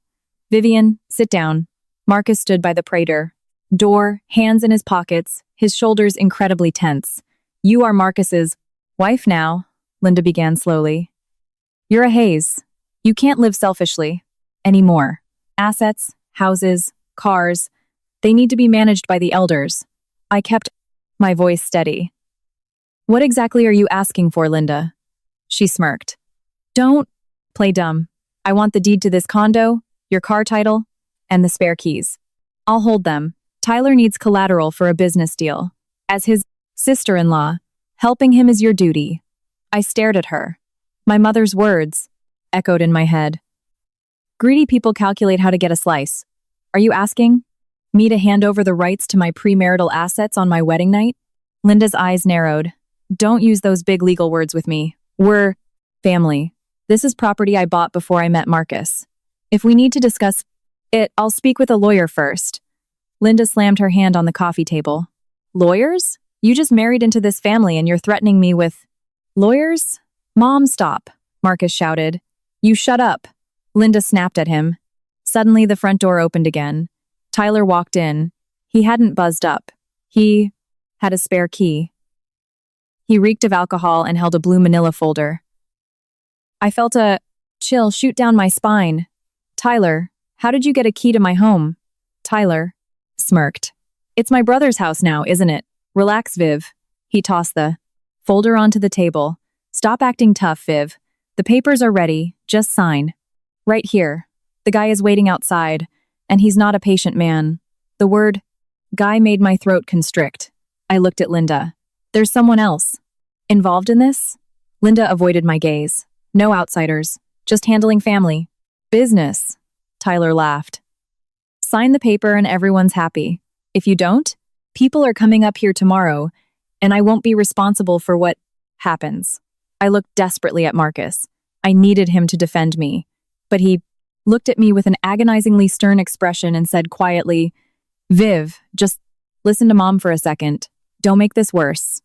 Vivian, sit down. Marcus stood by the prater. Door, hands in his pockets, his shoulders incredibly tense. You are Marcus's wife now, Linda began slowly. You're a Hayes. You can't live selfishly anymore. Assets, houses, cars, they need to be managed by the elders. I kept my voice steady. What exactly are you asking for, Linda? She smirked. Don't play dumb. I want the deed to this condo, your car title, and the spare keys. I'll hold them. Tyler needs collateral for a business deal. As his sister-in-law, helping him is your duty. I stared at her. My mother's words echoed in my head. Greedy people calculate how to get a slice. Are you asking me to hand over the rights to my premarital assets on my wedding night? Linda's eyes narrowed. Don't use those big legal words with me. We're family. This is property I bought before I met Marcus. If we need to discuss it, I'll speak with a lawyer first. Linda slammed her hand on the coffee table. Lawyers? You just married into this family and you're threatening me with lawyers? Mom, stop, Marcus shouted. You shut up. Linda snapped at him. Suddenly, the front door opened again. Tyler walked in. He hadn't buzzed up. He had a spare key. He reeked of alcohol and held a blue manila folder. I felt a chill shoot down my spine. Tyler, how did you get a key to my home? Tyler smirked. It's my brother's house now, isn't it? Relax, Viv. He tossed the folder onto the table. Stop acting tough, Viv. The papers are ready. Just sign. Right here. The guy is waiting outside, and he's not a patient man. The word guy made my throat constrict. I looked at Linda. There's someone else involved in this? Linda avoided my gaze. No outsiders. Just handling family. Business. Tyler laughed. Sign the paper and everyone's happy. If you don't, people are coming up here tomorrow, and I won't be responsible for what happens. I looked desperately at Marcus. I needed him to defend me. But he looked at me with an agonizingly stern expression and said quietly, Viv, just listen to Mom for a second. Don't make this worse.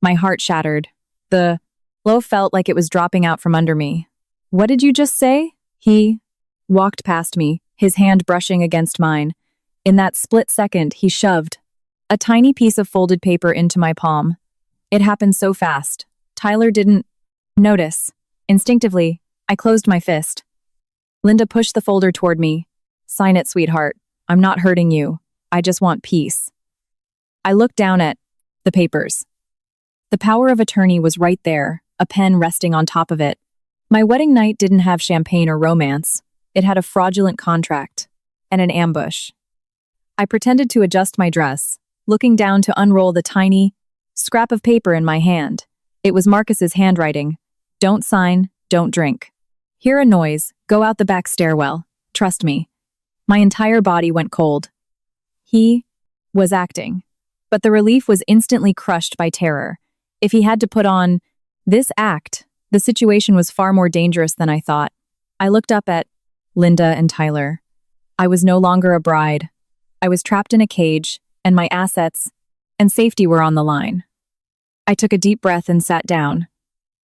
My heart shattered. The loaf felt like it was dropping out from under me. What did you just say? He walked past me, his hand brushing against mine. In that split second, he shoved a tiny piece of folded paper into my palm. It happened so fast. Tyler didn't notice. Instinctively, I closed my fist. Linda pushed the folder toward me. Sign it, sweetheart. I'm not hurting you. I just want peace. I looked down at the papers. The power of attorney was right there, a pen resting on top of it. My wedding night didn't have champagne or romance. It had a fraudulent contract and an ambush. I pretended to adjust my dress, looking down to unroll the tiny scrap of paper in my hand. It was Marcus's handwriting. Don't sign, don't drink. Hear a noise, go out the back stairwell. Trust me. My entire body went cold. He was acting, but the relief was instantly crushed by terror. If he had to put on this act, the situation was far more dangerous than I thought. I looked up at Linda and Tyler. I was no longer a bride. I was trapped in a cage, and my assets and safety were on the line. I took a deep breath and sat down.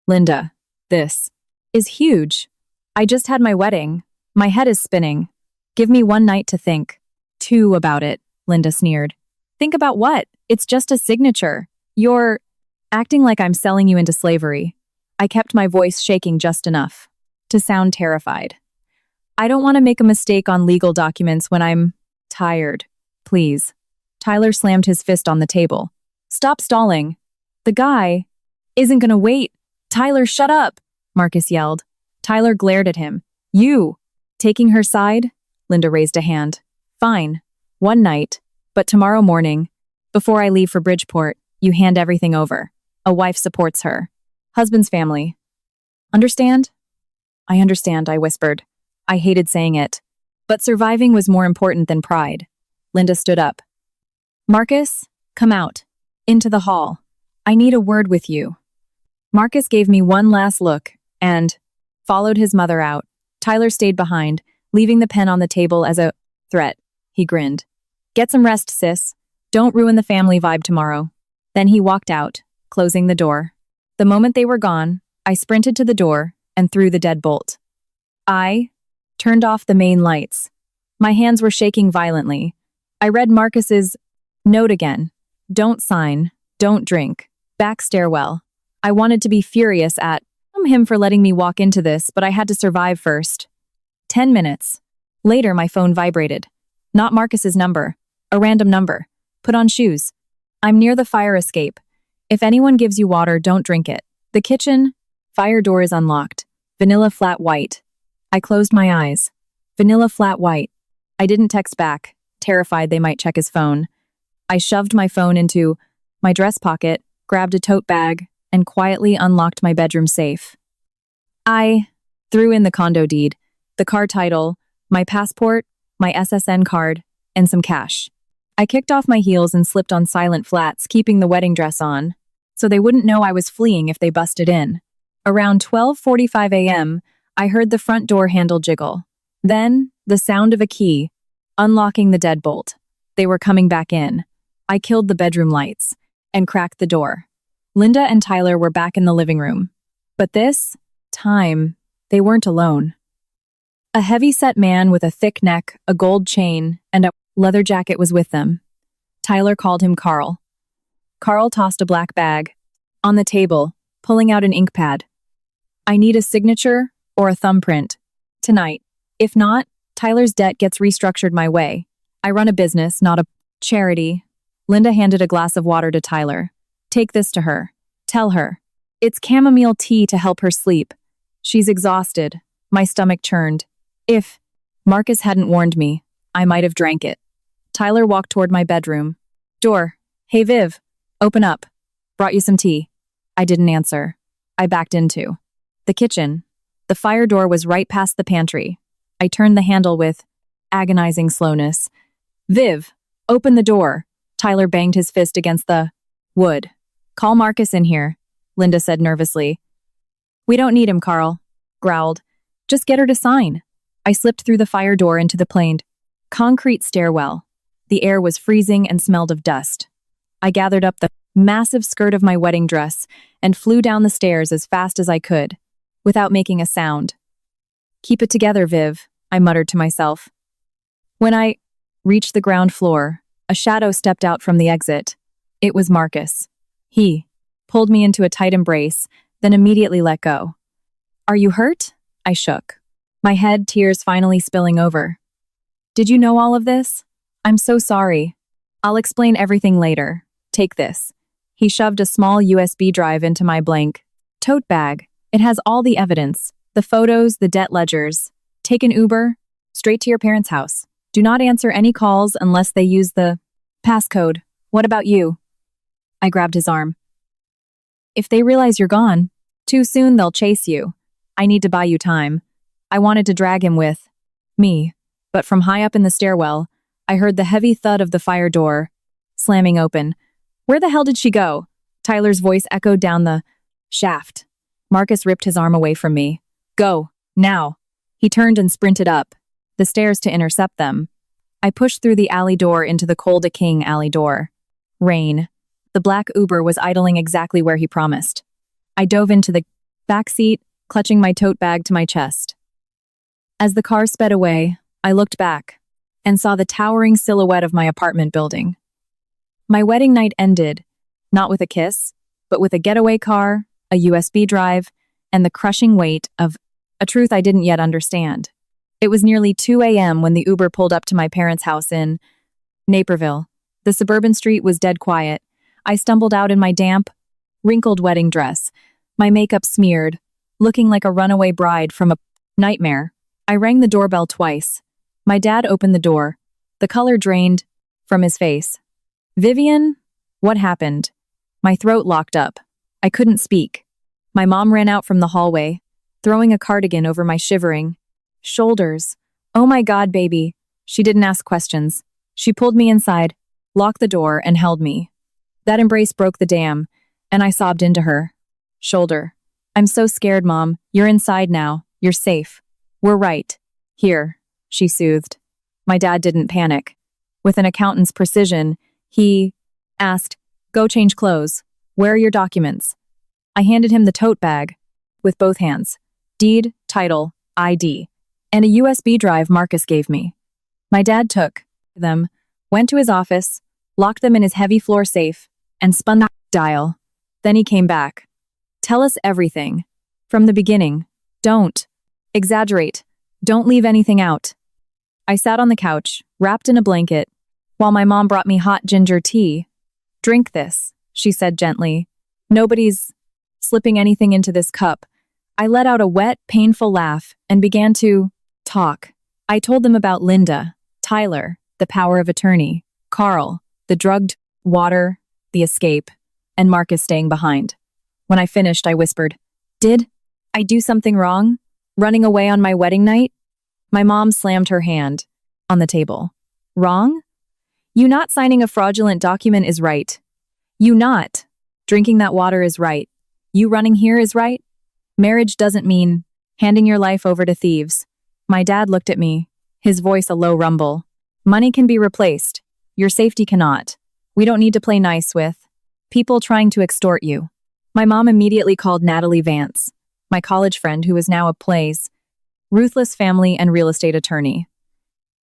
Linda, this is huge. I just had my wedding. My head is spinning. Give me one night to think. Two about it, Linda sneered. Think about what? It's just a signature. You're acting like I'm selling you into slavery. I kept my voice shaking just enough to sound terrified. I don't want to make a mistake on legal documents when I'm tired. Please. Tyler slammed his fist on the table. Stop stalling. The guy isn't gonna wait. Tyler, shut up, Marcus yelled. Tyler glared at him. You! Taking her side? Linda raised a hand. Fine. One night, but tomorrow morning, before I leave for Bridgeport, you hand everything over. A wife supports her. Husband's family. Understand? I understand, I whispered. I hated saying it. But surviving was more important than pride. Linda stood up. Marcus, come out. Into the hall. I need a word with you. Marcus gave me one last look and followed his mother out. Tyler stayed behind, leaving the pen on the table as a threat. He grinned. Get some rest, sis. Don't ruin the family vibe tomorrow. Then he walked out, closing the door. The moment they were gone, I sprinted to the door and threw the deadbolt. I turned off the main lights. My hands were shaking violently. I read Marcus's note again. Don't sign, don't drink, back stairwell. I wanted to be furious at him for letting me walk into this, but I had to survive first. 10 minutes. Later, my phone vibrated. Not Marcus's number. A random number. Put on shoes. I'm near the fire escape. If anyone gives you water, don't drink it. The kitchen. Fire door is unlocked. Vanilla flat white. I closed my eyes. Vanilla flat white. I didn't text back, terrified they might check his phone. I shoved my phone into my dress pocket, grabbed a tote bag, and quietly unlocked my bedroom safe. I threw in the condo deed, the car title, my passport, my SSN card, and some cash. I kicked off my heels and slipped on silent flats, keeping the wedding dress on, so they wouldn't know I was fleeing if they busted in. Around 12:45 a.m., I heard the front door handle jiggle. Then, the sound of a key, unlocking the deadbolt. They were coming back in. I killed the bedroom lights and cracked the door. Linda and Tyler were back in the living room. But this time, they weren't alone. A heavy-set man with a thick neck, a gold chain, and a leather jacket was with them. Tyler called him Carl. Carl tossed a black bag on the table, pulling out an ink pad. I need a signature or a thumbprint. Tonight. If not, Tyler's debt gets restructured my way. I run a business, not a charity. Linda handed a glass of water to Tyler. Take this to her. Tell her. It's chamomile tea to help her sleep. She's exhausted. My stomach churned. If Marcus hadn't warned me, I might have drank it. Tyler walked toward my bedroom. Door. Hey, Viv. Open up. Brought you some tea. I didn't answer. I backed into the kitchen. The fire door was right past the pantry. I turned the handle with agonizing slowness. Viv, open the door. Tyler banged his fist against the wood. Call Marcus in here, Linda said nervously. We don't need him, Carl growled. Just get her to sign. I slipped through the fire door into the planed concrete stairwell. The air was freezing and smelled of dust. I gathered up the massive skirt of my wedding dress and flew down the stairs as fast as I could, without making a sound. Keep it together, Viv, I muttered to myself. When I reached the ground floor, a shadow stepped out from the exit. It was Marcus. He pulled me into a tight embrace, then immediately let go. Are you hurt? I shook. My head, tears finally spilling over. Did you know all of this? I'm so sorry. I'll explain everything later. Take this. He shoved a small USB drive into my blank tote bag. It has all the evidence, the photos, the debt ledgers. Take an Uber, straight to your parents' house. Do not answer any calls unless they use the passcode. What about you? I grabbed his arm. If they realize you're gone, too soon they'll chase you. I need to buy you time. I wanted to drag him with me, but from high up in the stairwell, I heard the heavy thud of the fire door slamming open. Where the hell did she go? Tyler's voice echoed down the shaft. Marcus ripped his arm away from me. Go, now. He turned and sprinted up the stairs to intercept them. I pushed through the alley door into the Col de King alley door. Rain. The black Uber was idling exactly where he promised. I dove into the back seat, clutching my tote bag to my chest. As the car sped away, I looked back and saw the towering silhouette of my apartment building. My wedding night ended, not with a kiss, but with a getaway car, a USB drive, and the crushing weight of a truth I didn't yet understand. It was nearly 2 a.m. when the Uber pulled up to my parents' house in Naperville. The suburban street was dead quiet. I stumbled out in my damp, wrinkled wedding dress, my makeup smeared, looking like a runaway bride from a nightmare. I rang the doorbell twice. My dad opened the door, The color drained from his face. Vivian? What happened? My throat locked up. I couldn't speak. My mom ran out from the hallway, throwing a cardigan over my shivering shoulders. Oh my God, baby. She didn't ask questions. She pulled me inside, locked the door, and held me. That embrace broke the dam, and I sobbed into her shoulder. I'm so scared, Mom. You're inside now. You're safe. We're right here, she soothed. My dad didn't panic. With an accountant's precision, he asked, "Go change clothes. Where are your documents?" I handed him the tote bag with both hands. Deed, title, ID, and a USB drive Marcus gave me. My dad took them, went to his office, locked them in his heavy floor safe, and spun the dial. Then he came back. Tell us everything. From the beginning. Don't exaggerate. Don't leave anything out. I sat on the couch, wrapped in a blanket, while my mom brought me hot ginger tea. Drink this, she said gently. Nobody's slipping anything into this cup. I let out a wet, painful laugh and began to talk. I told them about Linda, Tyler, the power of attorney, Carl, the drugged water, the escape, and Marcus staying behind. When I finished, I whispered, "Did I do something wrong? Running away on my wedding night?" My mom slammed her hand on the table. Wrong? You not signing a fraudulent document is right. You not drinking that water is right. You running here is right. Marriage doesn't mean handing your life over to thieves. My dad looked at me, his voice a low rumble. Money can be replaced. Your safety cannot. We don't need to play nice with people trying to extort you. My mom immediately called Natalie Vance, my college friend who is now a Plays, ruthless family and real estate attorney.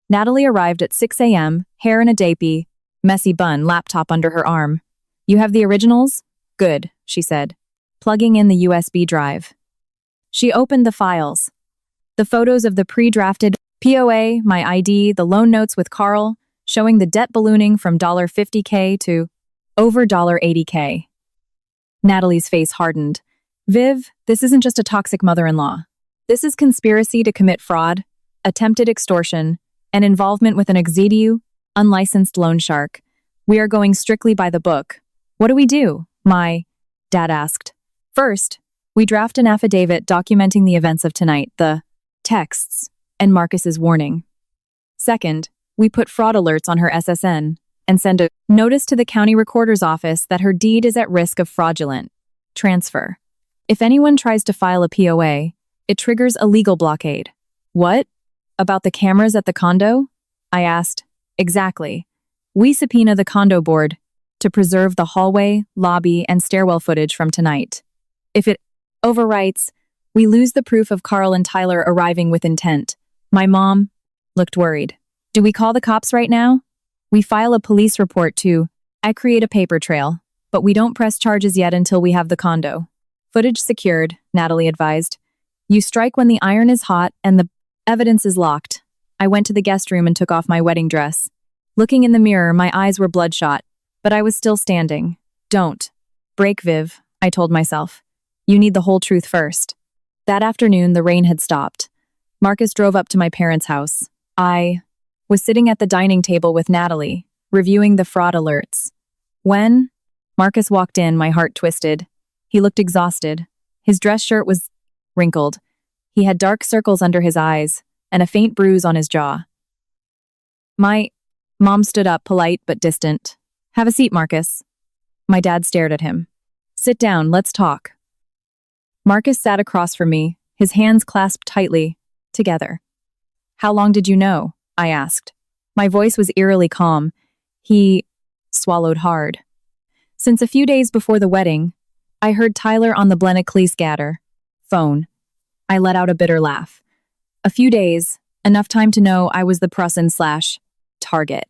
Natalie arrived at 6 a.m., hair in a dapey, messy bun, laptop under her arm. You have the originals? Good, she said, plugging in the USB drive. She opened the files. The photos of the pre-drafted POA, my ID, the loan notes with Carl, showing the debt ballooning from $50K to over $80K. Natalie's face hardened. Viv, this isn't just a toxic mother-in-law. This is conspiracy to commit fraud, attempted extortion, and involvement with an Exedu, unlicensed loan shark. We are going strictly by the book. What do we do? My dad asked. First, we draft an affidavit documenting the events of tonight, the texts, and Marcus's warning. Second, we put fraud alerts on her SSN and send a notice to the county recorder's office that her deed is at risk of fraudulent transfer. If anyone tries to file a POA, it triggers a legal blockade. What? About the cameras at the condo? I asked. Exactly. We subpoena the condo board to preserve the hallway, lobby, and stairwell footage from tonight. If it overwrites, we lose the proof of Carl and Tyler arriving with intent. My mom looked worried. Do we call the cops right now? We file a police report too. I create a paper trail, but we don't press charges yet until we have the condo. Footage secured, Natalie advised. You strike when the iron is hot and the evidence is locked. I went to the guest room and took off my wedding dress. Looking in the mirror, my eyes were bloodshot, but I was still standing. Don't break, Viv, I told myself. You need the whole truth first. That afternoon, the rain had stopped. Marcus drove up to my parents' house. I was sitting at the dining table with Natalie, reviewing the fraud alerts. When Marcus walked in, my heart twisted. He looked exhausted. His dress shirt was wrinkled. He had dark circles under his eyes and a faint bruise on his jaw. My mom stood up, polite but distant. Have a seat, Marcus. My dad stared at him. Sit down, let's talk. Marcus sat across from me, his hands clasped tightly, together. How long did you know? I asked. My voice was eerily calm. He swallowed hard. Since a few days before the wedding, I heard Tyler on the Blennick phone. I let out a bitter laugh. A few days, enough time to know I was the Prussian/target.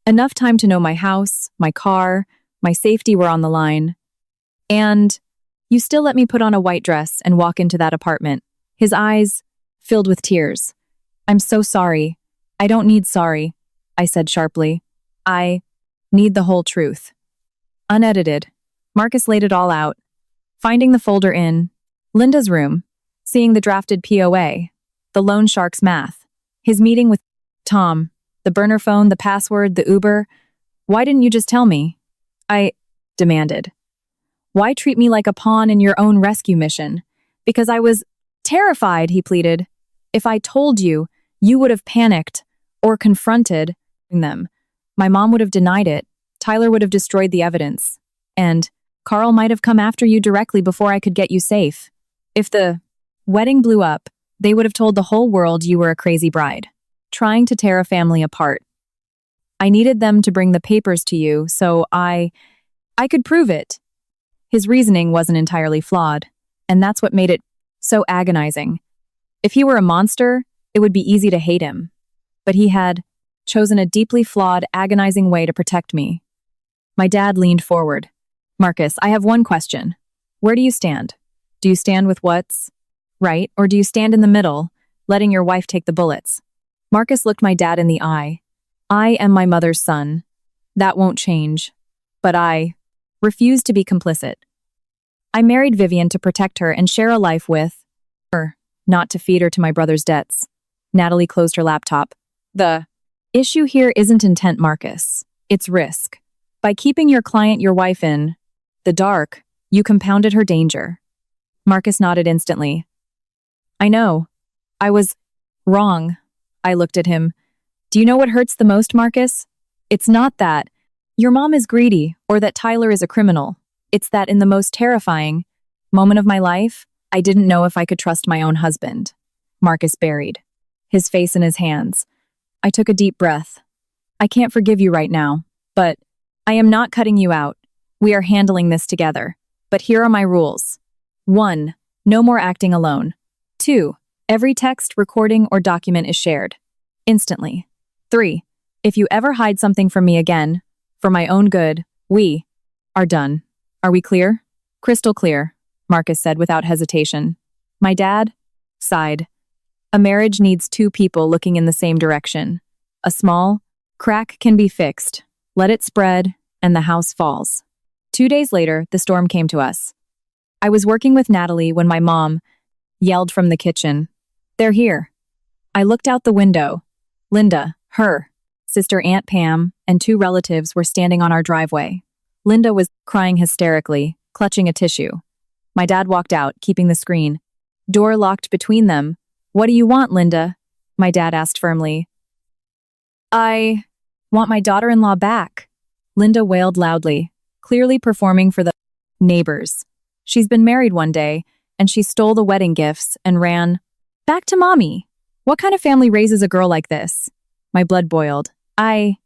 Enough time to know my house, my car, my safety were on the line. And you still let me put on a white dress and walk into that apartment. His eyes filled with tears. I'm so sorry. I don't need sorry, I said sharply. I need the whole truth. Unedited, Marcus laid it all out, finding the folder in Linda's room, seeing the drafted POA, the loan shark's math, his meeting with Tom, The burner phone, the password, the Uber. Why didn't you just tell me? I demanded. Why treat me like a pawn in your own rescue mission? Because I was terrified, he pleaded. If I told you, you would have panicked or confronted them. My mom would have denied it. Tyler would have destroyed the evidence. And Carl might have come after you directly before I could get you safe. If the wedding blew up, they would have told the whole world you were a crazy bride, trying to tear a family apart. I needed them to bring the papers to you, so I could prove it. His reasoning wasn't entirely flawed, and that's what made it so agonizing. If he were a monster, it would be easy to hate him. But he had chosen a deeply flawed, agonizing way to protect me. My dad leaned forward. Marcus, I have one question. Where do you stand? Do you stand with what's right, or do you stand in the middle, letting your wife take the bullets? Marcus looked my dad in the eye. I am my mother's son. That won't change. But I refuse to be complicit. I married Vivian to protect her and share a life with her, not to feed her to my brother's debts. Natalie closed her laptop. The issue here isn't intent, Marcus. It's risk. By keeping your client, your wife, in the dark, you compounded her danger. Marcus nodded instantly. I know. I was wrong. I looked at him. Do you know what hurts the most, Marcus? It's not that your mom is greedy or that Tyler is a criminal. It's that in the most terrifying moment of my life, I didn't know if I could trust my own husband. Marcus buried his face in his hands. I took a deep breath. I can't forgive you right now, but I am not cutting you out. We are handling this together. But here are my rules. 1. No more acting alone. 2. Every text, recording, or document is shared instantly. 3. If you ever hide something from me again, for my own good, we are done. Are we clear? Crystal clear, Marcus said without hesitation. My dad sighed. A marriage needs two people looking in the same direction. A small crack can be fixed. Let it spread, and the house falls. 2 days later, the storm came to us. I was working with Natalie when my mom yelled from the kitchen. They're here. I looked out the window. Linda, her sister Aunt Pam, and 2 relatives were standing on our driveway. Linda was crying hysterically, clutching a tissue. My dad walked out, keeping the screen. Door locked between them. What do you want, Linda? My dad asked firmly. I want my daughter-in-law back. Linda wailed loudly, clearly performing for the neighbors. She's been married one day, and she stole the wedding gifts and ran back to mommy. What kind of family raises a girl like this? My blood boiled. I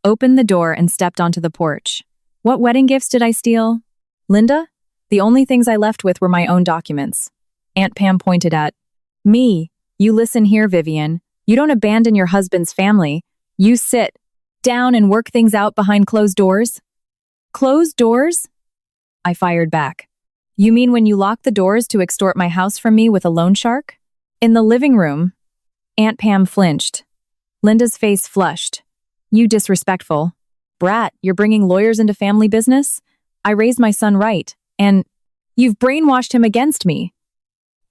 opened the door and stepped onto the porch. What wedding gifts did I steal? Linda? The only things I left with were my own documents. Aunt Pam pointed at me. You listen here, Vivian. You don't abandon your husband's family. You sit down and work things out behind closed doors. Closed doors? I fired back. You mean when you locked the doors to extort my house from me with a loan shark? In the living room. Aunt Pam flinched. Linda's face flushed. You disrespectful brat, you're bringing lawyers into family business? I raised my son right, and you've brainwashed him against me.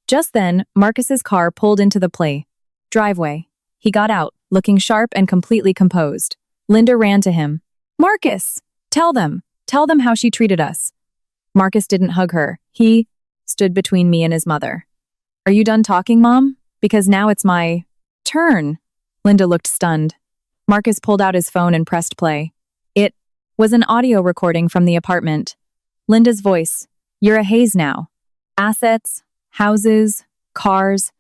Just then, Marcus's car pulled into the driveway. He got out, looking sharp and completely composed. Linda ran to him. Marcus, tell them how she treated us. Marcus didn't hug her. He stood between me and his mother. Are you done talking, Mom? Because now it's my turn. Linda looked stunned. Marcus pulled out his phone and pressed play. It was an audio recording from the apartment. Linda's voice. You're a haze now. Assets, houses, cars.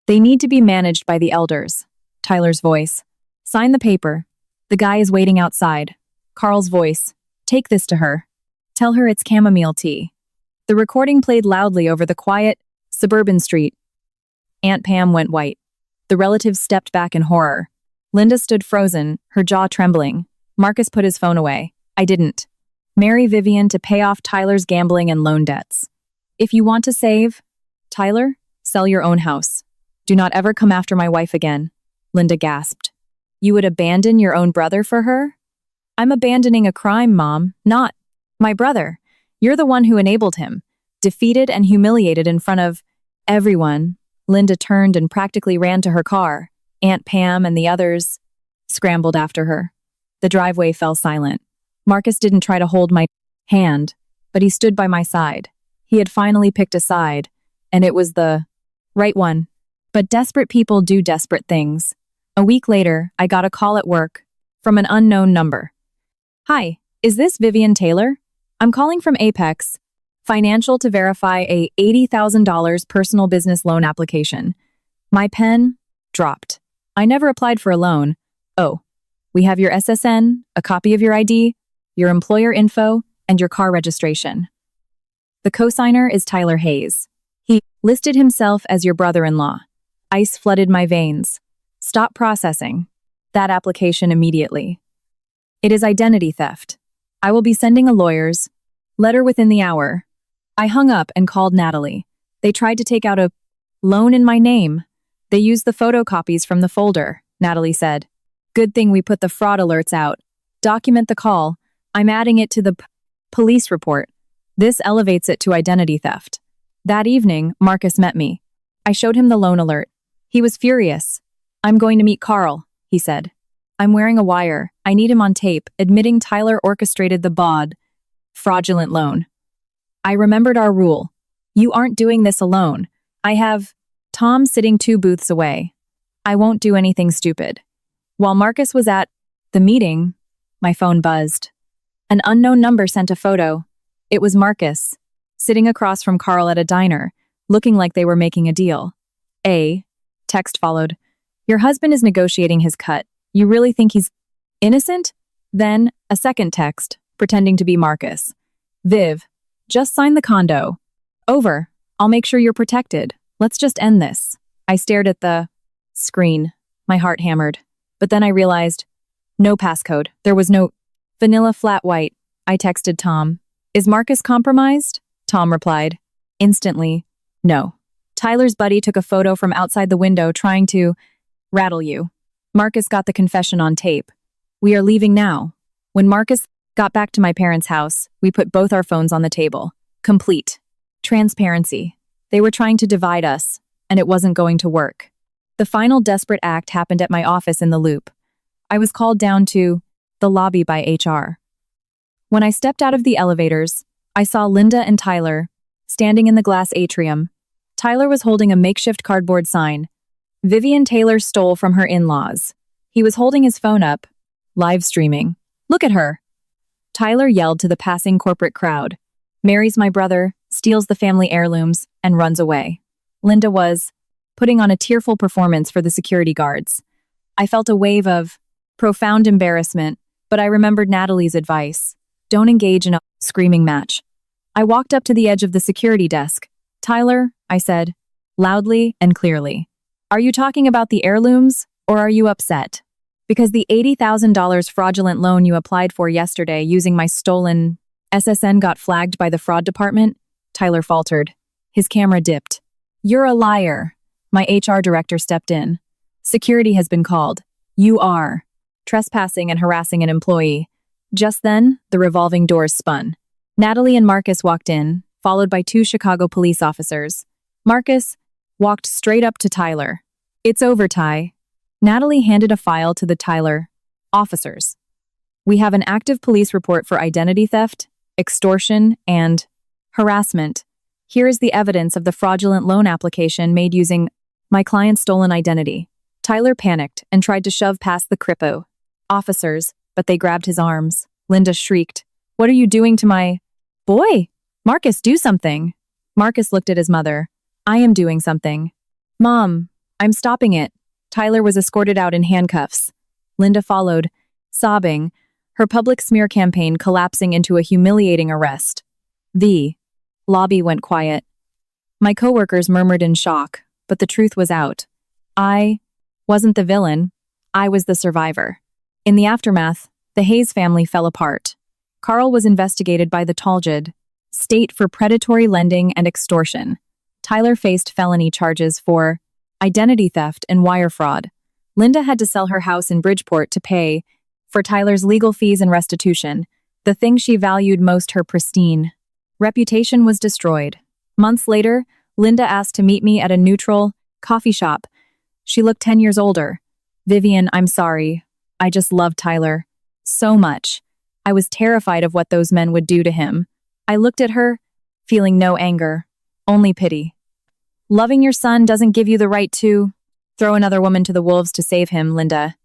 They need to be managed by the elders. Tyler's voice. Sign the paper. The guy is waiting outside. Carl's voice. Take this to her. Tell her it's chamomile tea. The recording played loudly over the quiet, suburban street. Aunt Pam went white. The relatives stepped back in horror. Linda stood frozen, her jaw trembling. Marcus put his phone away. I didn't. Marry Vivian to pay off Tyler's gambling and loan debts. If you want to save Tyler, sell your own house. Do not ever come after my wife again. Linda gasped. You would abandon your own brother for her? I'm abandoning a crime, Mom, not my brother. You're the one who enabled him, defeated and humiliated in front of everyone. Linda turned and practically ran to her car. Aunt Pam and the others scrambled after her. The driveway fell silent. Marcus didn't try to hold my hand, but he stood by my side. He had finally picked a side, and it was the right one. But desperate people do desperate things. A week later, I got a call at work from an unknown number. Hi, is this Vivian Taylor? I'm calling from Apex Financial to verify a $80,000 personal business loan application. My pen dropped. I never applied for a loan. Oh, we have your SSN, a copy of your ID, your employer info, and your car registration. The cosigner is Tyler Hayes. He listed himself as your brother-in-law. Ice flooded my veins. Stop processing that application immediately. It is identity theft. I will be sending a lawyer's letter within the hour. I hung up and called Natalie. They tried to take out a loan in my name. They used the photocopies from the folder, Natalie said. Good thing we put the fraud alerts out. Document the call. I'm adding it to the police report. This elevates it to identity theft. That evening, Marcus met me. I showed him the loan alert. He was furious. I'm going to meet Carl, he said. I'm wearing a wire. I need him on tape, admitting Tyler orchestrated the fraudulent loan. I remembered our rule. You aren't doing this alone. I have Tom sitting 2 booths away. I won't do anything stupid. While Marcus was at the meeting, my phone buzzed. An unknown number sent a photo. It was Marcus, sitting across from Carl at a diner, looking like they were making a deal. Text followed. Your husband is negotiating his cut. You really think he's innocent? Then, a second text, pretending to be Marcus. Viv, just sign the condo. Over. I'll make sure you're protected. Let's just end this. I stared at the screen. My heart hammered. But then I realized, no passcode. There was no vanilla flat white. I texted Tom. Is Marcus compromised? Tom replied. Instantly, no. Tyler's buddy took a photo from outside the window trying to rattle you. Marcus got the confession on tape. We are leaving now. When Marcus got back to my parents' house, we put both our phones on the table. Complete. Transparency. They were trying to divide us, and it wasn't going to work. The final desperate act happened at my office in the Loop. I was called down to the lobby by HR. When I stepped out of the elevators, I saw Linda and Tyler standing in the glass atrium. Tyler was holding a makeshift cardboard sign. Vivian Taylor stole from her in-laws. He was holding his phone up, live streaming. Look at her. Tyler yelled to the passing corporate crowd. Marries my brother, steals the family heirlooms, and runs away. Linda was putting on a tearful performance for the security guards. I felt a wave of profound embarrassment, but I remembered Natalie's advice. Don't engage in a screaming match. I walked up to the edge of the security desk. Tyler, I said, loudly and clearly. Are you talking about the heirlooms, or are you upset? Because the $80,000 fraudulent loan you applied for yesterday using my stolen SSN got flagged by the fraud department? Tyler faltered. His camera dipped. You're a liar. My HR director stepped in. Security has been called. You are trespassing and harassing an employee. Just then, the revolving doors spun. Natalie and Marcus walked in, followed by 2 Chicago police officers. Marcus walked straight up to Tyler. It's over, Ty. Natalie handed a file to the Tyler officers. We have an active police report for identity theft, extortion, and harassment. Here is the evidence of the fraudulent loan application made using my client's stolen identity. Tyler panicked and tried to shove past the Crippo officers, but they grabbed his arms. Linda shrieked, "What are you doing to my boy? Marcus, do something." Marcus looked at his mother. I am doing something. Mom, I'm stopping it. Tyler was escorted out in handcuffs. Linda followed, sobbing, her public smear campaign collapsing into a humiliating arrest. The lobby went quiet. My coworkers murmured in shock, but the truth was out. I wasn't the villain. I was the survivor. In the aftermath, the Hayes family fell apart. Carl was investigated by the Tolgid State for predatory lending and extortion. Tyler faced felony charges for identity theft and wire fraud. Linda had to sell her house in Bridgeport to pay for Tyler's legal fees and restitution. The thing she valued most, her pristine reputation, was destroyed. Months later, Linda asked to meet me at a neutral coffee shop. She looked 10 years older. Vivian, I'm sorry. I just loved Tyler so much. I was terrified of what those men would do to him. I looked at her, feeling no anger, only pity. Loving your son doesn't give you the right to throw another woman to the wolves to save him, Linda.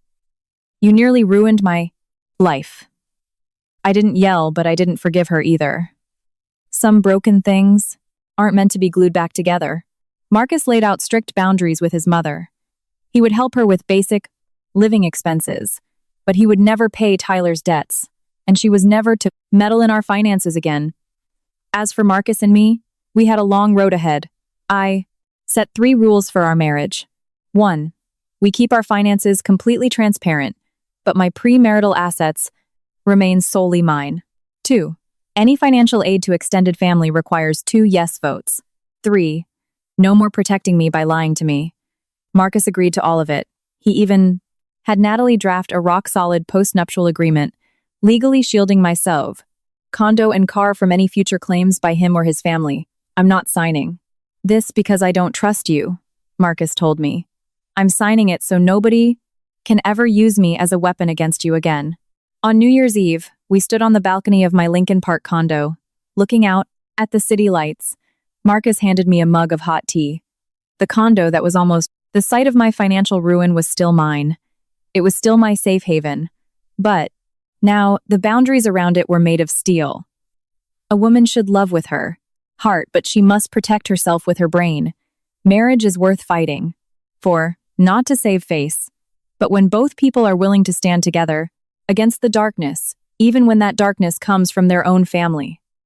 You nearly ruined my life. I didn't yell, but I didn't forgive her either. Some broken things aren't meant to be glued back together. Marcus laid out strict boundaries with his mother. He would help her with basic living expenses, but he would never pay Tyler's debts, and she was never to meddle in our finances again. As for Marcus and me, we had a long road ahead. I set 3 rules for our marriage. 1. We keep our finances completely transparent, but my premarital assets remain solely mine. 2. Any financial aid to extended family requires 2 yes votes. 3. No more protecting me by lying to me. Marcus agreed to all of it. He even had Natalie draft a rock-solid post-nuptial agreement, legally shielding my SOV, condo and car from any future claims by him or his family. I'm not signing this because I don't trust you, Marcus told me. I'm signing it so nobody can ever use me as a weapon against you again. On New Year's Eve, we stood on the balcony of my Lincoln Park condo, looking out at the city lights. Marcus handed me a mug of hot tea. The condo that was almost the site of my financial ruin was still mine. It was still my safe haven. But now, the boundaries around it were made of steel. A woman should love with her heart, but she must protect herself with her brain. Marriage is worth fighting for, not to save face, but when both people are willing to stand together against the darkness, even when that darkness comes from their own family.